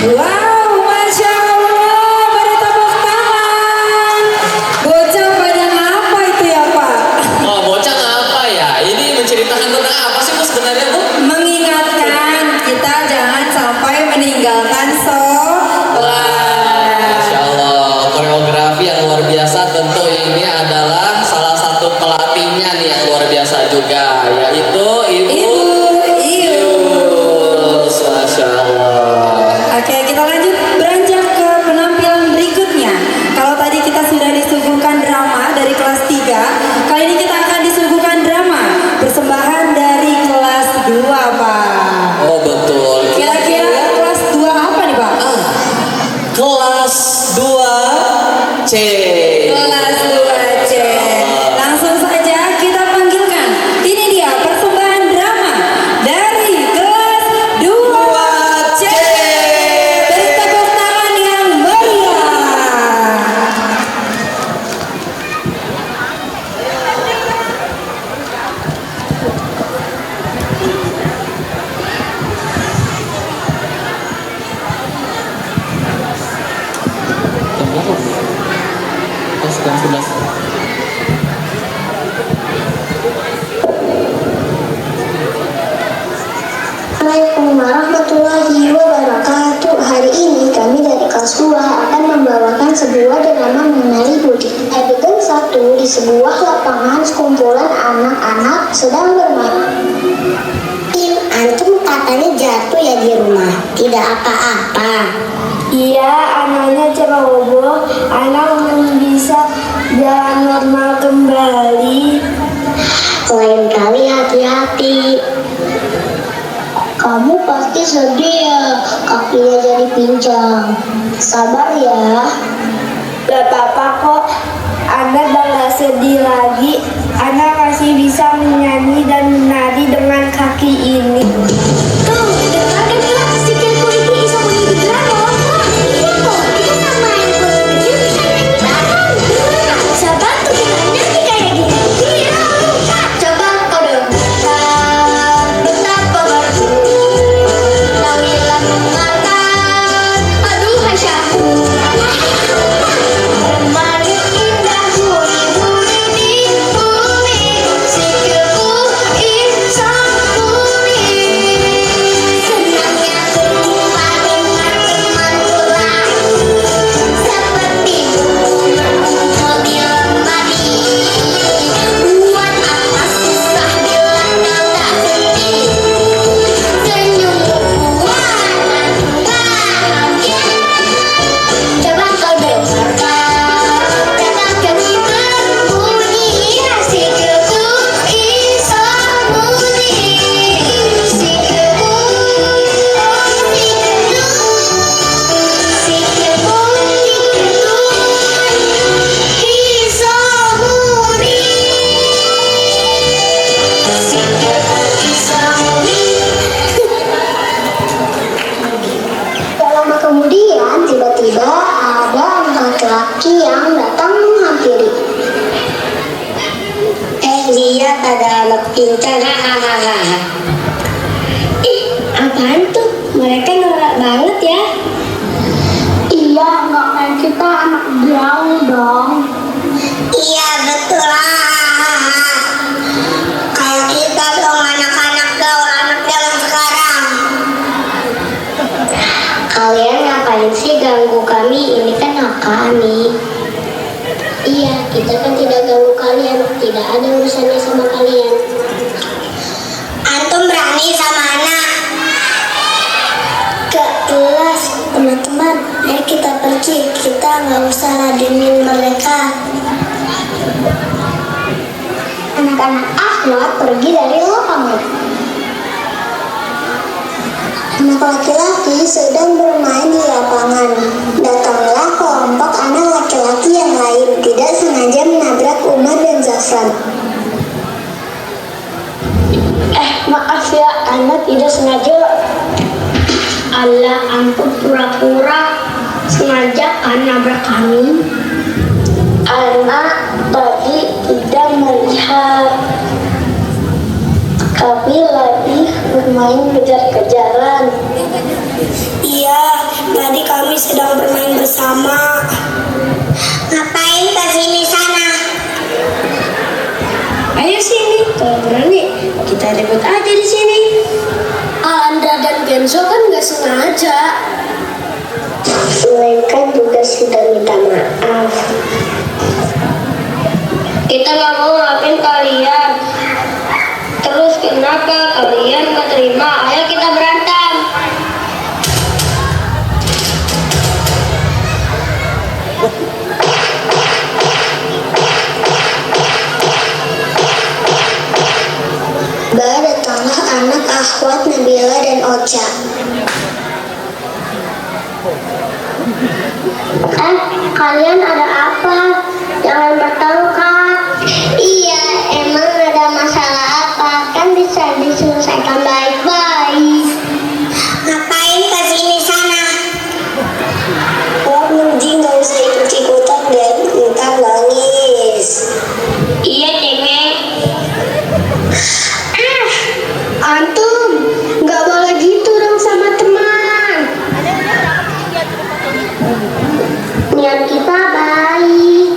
Wow, Masya Allah, beri tepuk tangan. Bocah pada ngapa itu ya Pak? Oh, bocah ngapa ya? Ini menceritakan tentang apa sih Bu sebenarnya Bu? Mengingatkan kita jangan sampai meninggalkan Masya sholat. Allah, koreografi yang luar biasa. Tentu ini adalah salah satu pelatihnya nih yang luar biasa juga, yaitu Ibu Ibu, Yus. jam 11. Assalamualaikum warahmatullahi wabarakatuh. Hari ini kami dari kelas 2 akan membawakan sebuah drama mengenai Budi. Adegan 1, di sebuah lapangan sekumpulan anak-anak sedang bermain. Antum katanya jatuh ya di rumah, tidak apa-apa. Iya, anaknya ceroboh, anak belum bisa jalan normal kembali. Lain kali hati-hati. Kamu pasti sedih ya, kakinya jadi pincang. Sabar ya. Gak apa-apa kok, anak udah gak sedih lagi. Anak masih bisa menyanyi dan menari dengan kaki ini. Tuh, dengarkan bilang sikilku itu bisa menyanyi drama. Iya kok, kita sama yang kecil bisa nyanyi bareng. Bisa bantu kita nyanyi kayak gini. Iya, coba kau dengarkan betapa merdu. Lawilan mengatakan, aduh hasyaku. Bermain indah buri-buri di bumi. Sikilku insan bumi. Senangnya berjumpa dengan temanku lain. Seperti buku mengumpul di lemari. Buat apa susah bila kau tak sedih. Senyummu buat aku bahagia. Coba kau dengarkan kata kami berbunyi. Sikilku insan bumi. Sikilku, sikilku, sikilku insan bumi. Sikilku insan bumi. Tak lama kemudian, tiba-tiba ada anak laki-laki yang datang menghampiri. Lihat ada anak pintar. Hahaha. Ih, apaan tuh? Mereka norak banget ya. Iya, nggak kayak kita anak jauh dong. Iya, betul lah. Kayak kita dong anak-anak gaul, anak zaman sekarang. Kalian ngapain sih ganggu kami? Ini kan hak kami. Iya, kita kan tidak ganggu kalian. Tidak ada urusannya sama kalian. Antum berani sama anak? Gak jelas, teman-teman. Ayo kita pergi. Kita nggak usah ladenin mereka. Anak-anak Ahmad pergi dari lapangan. Anak laki-laki sedang bermain di lapangan. Datanglah kelompok anak laki-laki yang lain, tidak sengaja menabrak Umar dan Zafran. Maaf ya, anak tidak sengaja. Allah, ampun pura-pura sengaja kan nabrak kami. Anak tadi tidak melihat. Kami lagi bermain kejar-kejaran. Iya, tadi kami sedang bermain bersama. Ngapain ke sini sana? Ayo sini, kalau berani kita ribut aja di sini. Andra dan Kenzo kan nggak sengaja. Mereka juga sudah minta maaf. Kita nggak mau maafin kalian. Terus kenapa kalian nggak terima? Ayo kita berantem. Datanglah anak Akhwat, Nabila dan Ocha. Kalian ada apa? Jangan bertengkar. Iya, emang ada masalah apa? Kan bisa diselesaikan baik-baik. Ngapain ke sini sana? Mending gak usah ikut-ikutan dan ntar nangis. Iya, cengeng. Antum, nggak boleh gitu dong sama teman. Niat kita baik.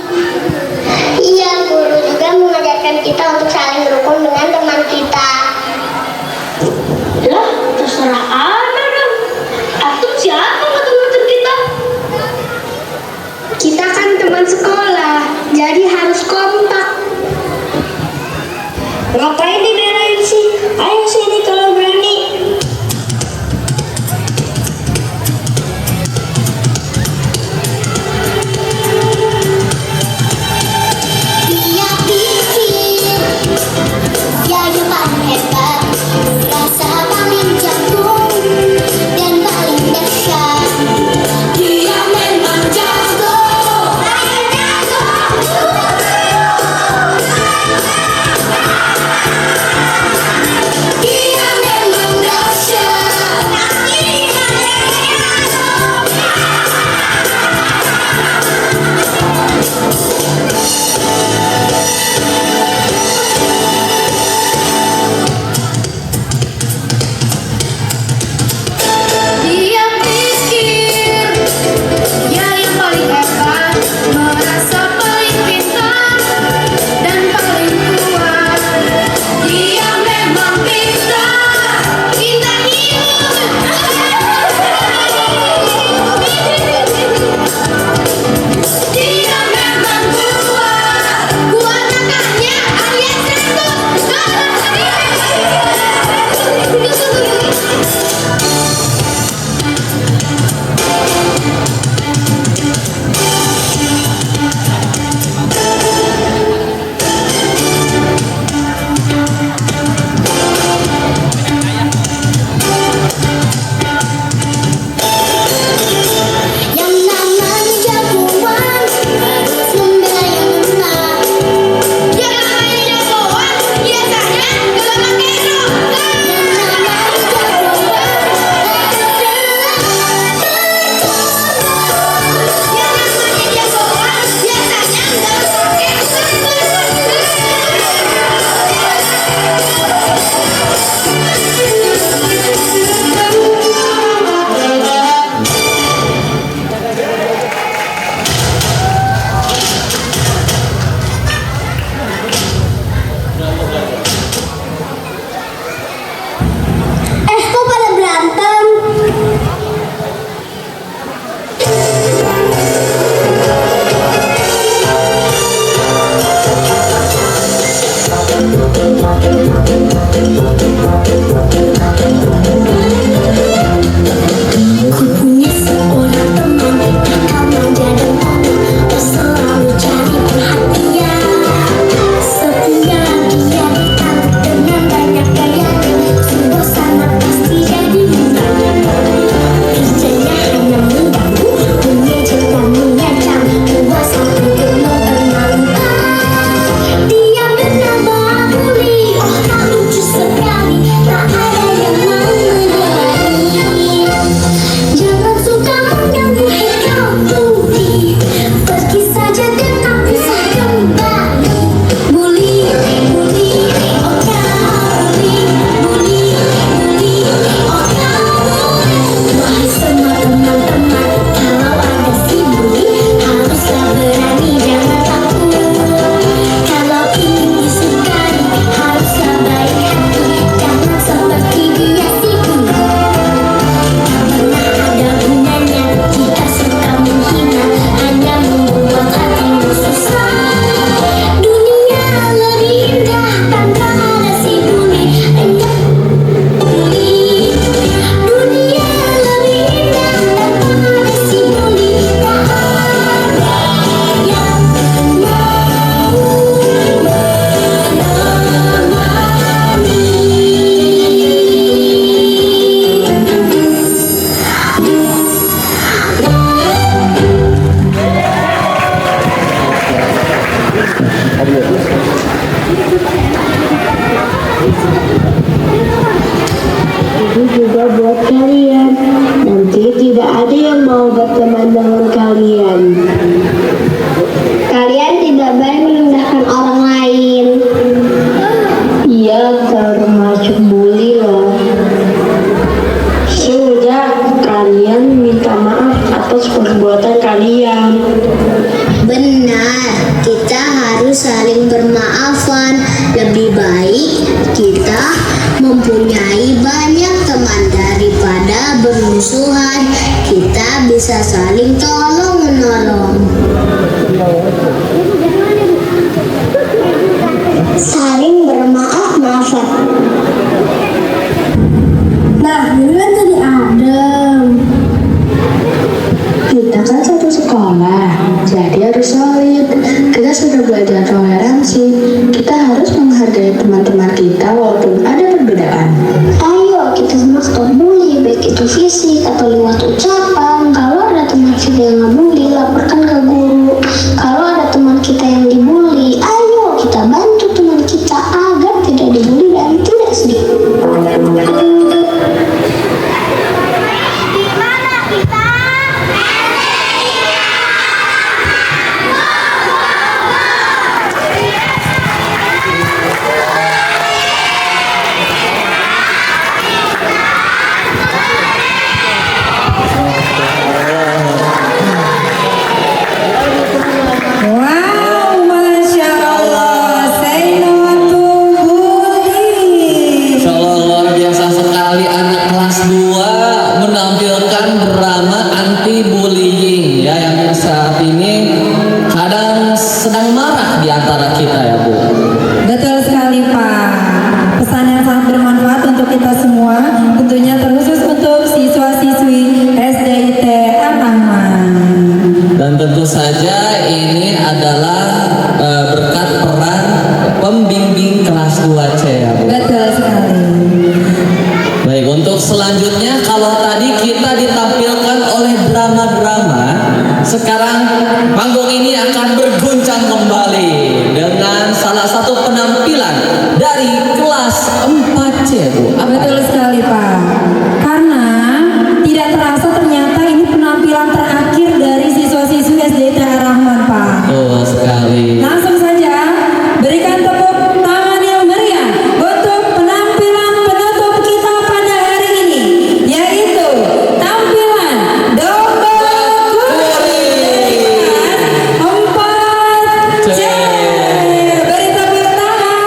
Nanti tidak ada yang mau berteman dengan kalian. Kalian tidak baik merendahkan orang lain. Iya, termasuk bully loh. Sudah, kalian minta maaf atas perbuatan kalian. Benar, kita harus saling bermaafan. Lebih baik kita mempunyai banyak teman daripada bermusuhan. Kita bisa saling tolong menolong. Saling bermaaf-maafan. Nah, ini kan jadi adem. Kita kan satu sekolah, jadi harus solid. Kita sudah belajar toleransi. Kita harus menghargai teman-teman kita walaupun ada perbedaan. Ayo kita sama stop bully, baik itu fisik atau lewat ucapan. Kalau ada teman kita yang ngebully, laporkan ke guru. Kalau ada teman kita yang dibully, ayo kita bantu teman kita agar tidak dibully dan tidak sedih. Wow, Masya Allah, say no to bullying. Insya Allah luar biasa sekali anak kelas 2 menampilkan drama anti bullying ya, yang saat ini kadang sedang marah di antara kita ya Bu. Betul sekali Pak. Pesan yang sangat bermanfaat untuk kita semua, tentunya terkhusus untuk siswa-siswi SDIT Ar-Rahman. Dan tentu saja ini adalah berkat peran pembimbing kelas 2C ya Bu. Betul sekali. Baik, untuk selanjutnya kalau tadi kita ditampilkan oleh drama-drama, sekarang panggung ini akan berguncang kembali dengan salah satu penampilan dari kelas 4C Bu. Betul sekali Pak. Karena tidak terasa ternyata ini penampilan terakhir dari siswa-siswi SDIT Ar-Rahman Pak. Betul sekali. Langsung saja berikan tepuk tangan yang meriah untuk penampilan penutup kita pada hari ini, yaitu tampilan double kuri 4C. Beri tepuk tangan.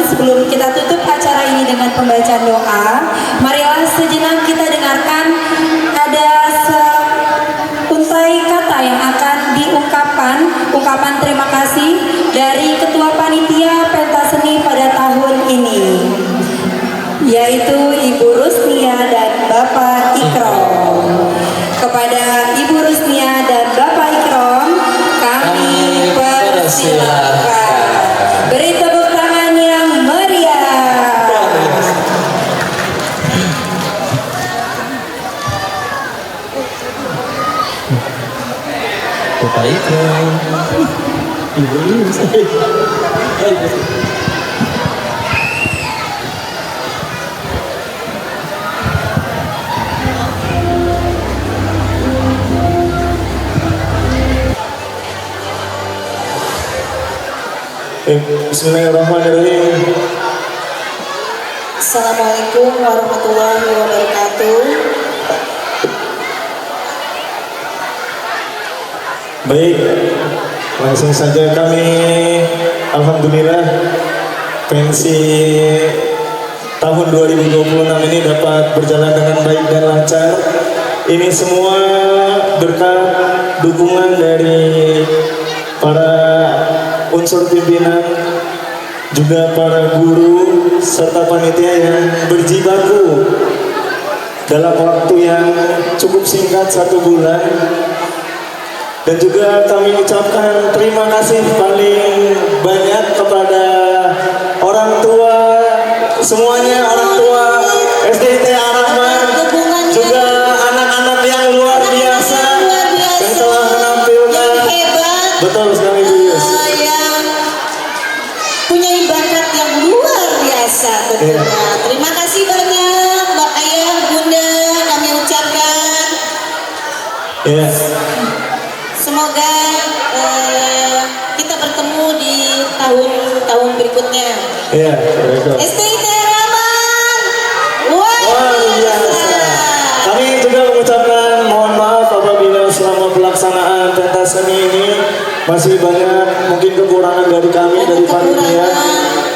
sebelum kita tutup acara ini dengan pembacaan doa, marilah sejenak kita dengarkan ada seuntai kata yang akan diungkapkan, ungkapan terima kasih dari Ketua Panitia Pentas Seni pada tahun ini, yaitu Ibu Rusnia dan Bapak Ikrom. Kepada Ibu Rusnia dan Bapak Ikrom, kami persilakan. Beri tepuk tangan yang meriah. Baik. Bismillahirrahmanirrahim. Assalamualaikum warahmatullahi wabarakatuh. Baik, langsung saja kami alhamdulillah pensi tahun 2026 ini dapat berjalan dengan baik dan lancar. Ini semua berkat dukungan dari para unsur pimpinan, juga para guru serta panitia yang berjibaku dalam waktu yang cukup singkat 1 bulan. Dan juga kami ucapkan terima kasih paling banyak kepada orang tua semuanya, orang tua SDIT Ar-Rahman, juga anak-anak yang luar biasa yang telah menampilkan. Betul sekali Bu Yus. Yang punya bakat yang luar biasa tentunya. Terima kasih banyak Mbak Ayah, Bunda, kami ucapkan. Ya. Semoga kita bertemu di tahun-tahun berikutnya. Iya, betul. SDIT Ar-Rahman, Luar biasa. Kami juga mengucapkan mohon maaf apabila selama pelaksanaan pentas seni ini masih banyak mungkin kekurangan dari kami, dari panitia.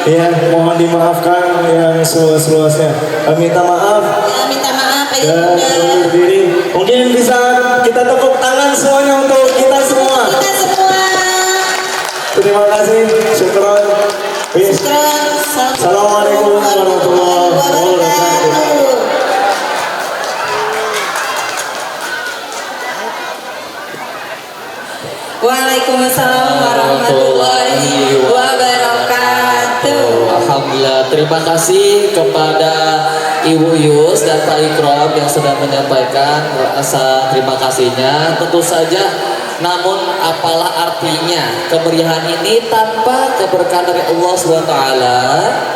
Ya, mohon dimaafkan yang seluas-luasnya. Kami minta maaf. Ya, minta maaf Ayah, Dan Bunda. undur diri. Mungkin bisa kita tepuk tangan semuanya untuk kita semua. Kita semua. Terima kasih. Syukron. Wis. Assalamualaikum warahmatullahi wabarakatuh. Waalaikumsalam warahmatullahi wabarakatuh. Alhamdulillah, terima kasih kepada Ibu Yus dan Pak Ikrom yang sudah menyampaikan rasa terima kasihnya. Tentu saja, namun apalah artinya kemeriahan ini tanpa keberkahan dari Allah SWT.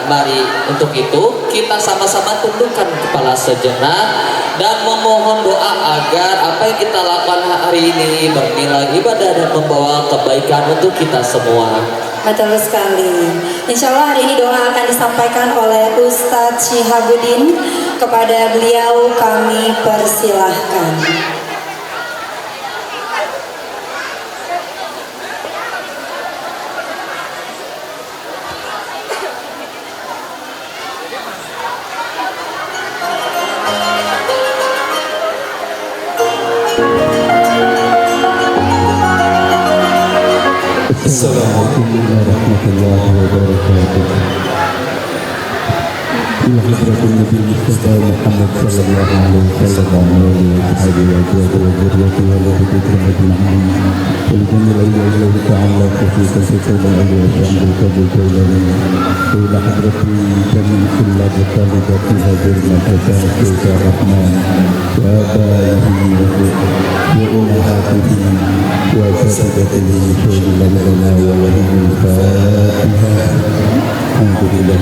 Mari untuk itu kita sama-sama tundukkan kepala sejenak dan memohon doa agar apa yang kita lakukan hari ini bernilai ibadah dan membawa kebaikan untuk kita semua. Betul sekali. Insya Allah hari ini doa akan disampaikan oleh Ustadz Syihabuddin. Kepada beliau kami persilahkan. Assalamualaikum warahmatullahi wabarakatuh. Ila hadratin Nabi Mustafa Muhammad sallallahu alaihi wasallam wa alihi wa sahbihi wa dzurriyyatihi wa dhurriyyatihi ajma'in. Walhamdu lillahi ta'ala khufifan sirran wa bihamdihi kabulani. Ila hadratin jami'il kullati talibati hajirna fatah rahman wa abaihi wa ummahatihi wa sadatihi sallallahu alaihi wa alihi. Alhamdulillah.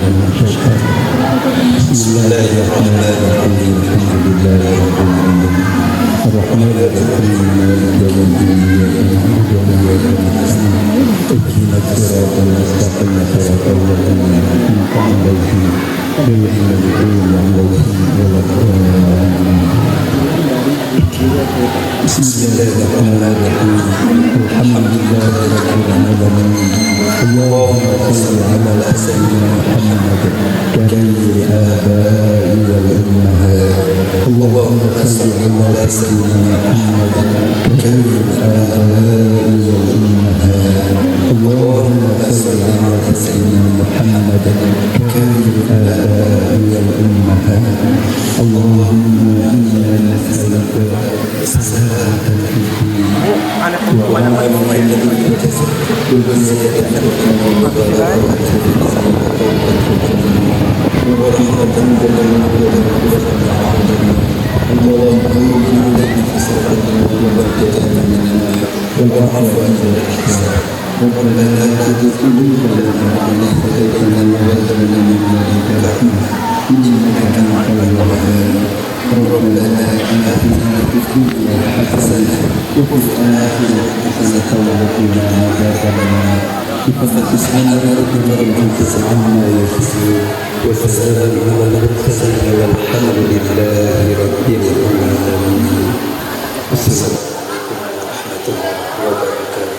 Bismillahirrahmanirrahim. Alhamdulillahirabbil alamin. Arrahmanirrahim. Maliki yaumiddin. Ihdinas siratal mustaqim. Siratal ladzina an'amta 'alaihim ghairil maghdubi 'alaihim waladdallin. Bismillahirrahmanirrahim. Alhamdulillahirabbil alamin. اللهم صل على سيدنا محمد كخير الآباء والأمهات اللهم صل على سيدنا محمد كخير الآباء والأمهات اللهم صل على سيدنا محمد كخير الآباء والأمهات اللهم إنا نسألك سلامة الدين وعلم الجسد والبسيطة ربنا آتنا في الدنيا حسنة وفي الآخرة حسنة وقنا عذاب النار بفضل ربك رب العزة عما يصفون وسلام على المرسلين والحمد لله رب العالمين. السلام عليكم ورحمة الله وبركاته.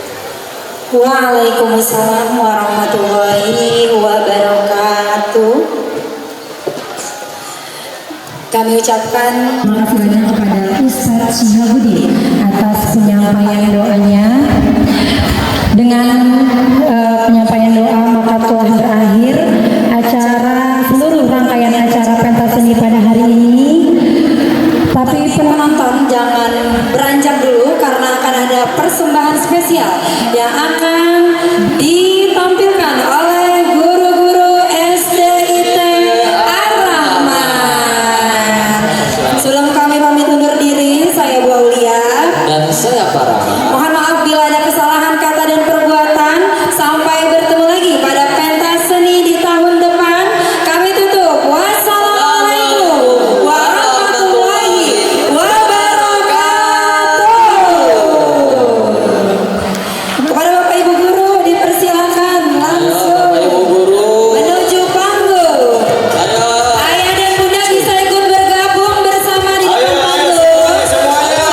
Waalaikumsalam warahmatullahi wabarakatuh. Kami ucapkan terima kasih banyak kepada Ustaz Syihabudin atas penyampaian doanya. Dengan penyampaian doa maka telah berakhir acara seluruh rangkaian acara pentas seni pada hari ini. Tapi penonton jangan beranjak dulu karena akan ada persembahan spesial yang akan ditampilkan oleh guru-guru SDIT Ar-Rahman. Sebelum kami pamit undur diri, saya Bu Aulia Dan saya Farah. mohon maaf bila ada kesalahan kata dan perbuatan. Sampai bertemu lagi pada pentas seni di tahun depan. Kami tutup. Wassalamualaikum warahmatullahi wabarakatuh. Kepada Bapak Ibu Guru dipersilakan langsung Bapak Ibu Guru. menuju panggung. Ayo. Ayah dan Bunda bisa ikut bergabung bersama di depan panggung. semuanya.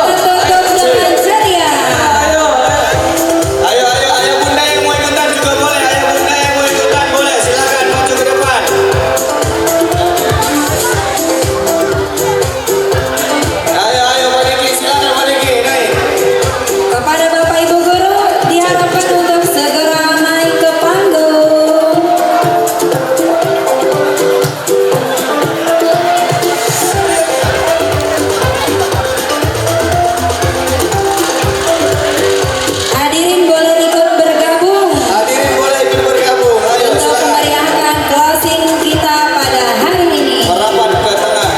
Kita tutup dengan ceria. Ayo bunda yang mau ikutan juga boleh. Ayo bunda yang mau ikutan boleh. Silakan maju ke depan. Ayo Pak Diki, silakan Pak Diki, naik. Kepada Bapak Ibu Guru diharapkan untuk segera naik ke panggung. Hadirin boleh ikut bergabung Hadirin boleh ikut bergabung. Ayo untuk silakan. memeriahkan closing kita pada hari ini. Merapat ke tengah.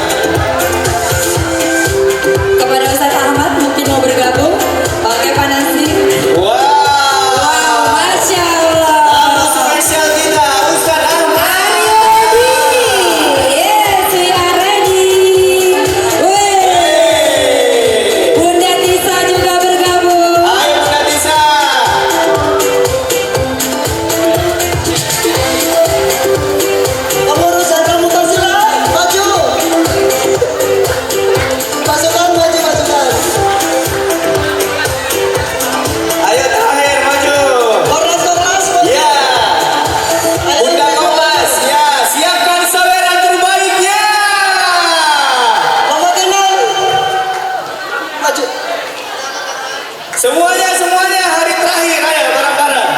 Kepada Ustaz Ahmad mungkin mau bergabung. Oke Pak Nasir. Wow. Masya Allah. Tamu spesial kita, Ustaz Ahmad. Are you ready? Yes, we are ready. Wih. Bunda Tisa juga bergabung. Ayo Bunda Tisa. Pengurusan kamu kasihlah maju. Pasukan maju pasukan. Ayo terakhir maju. Korlas. Ya. Bunda Korlas. Ya. Siapkan saweran terbaik ya. Lomba kenal. Maju. Semuanya hari terakhir. Ayo bareng-bareng.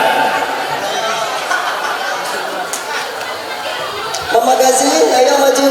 Mama kasih, ayo maju.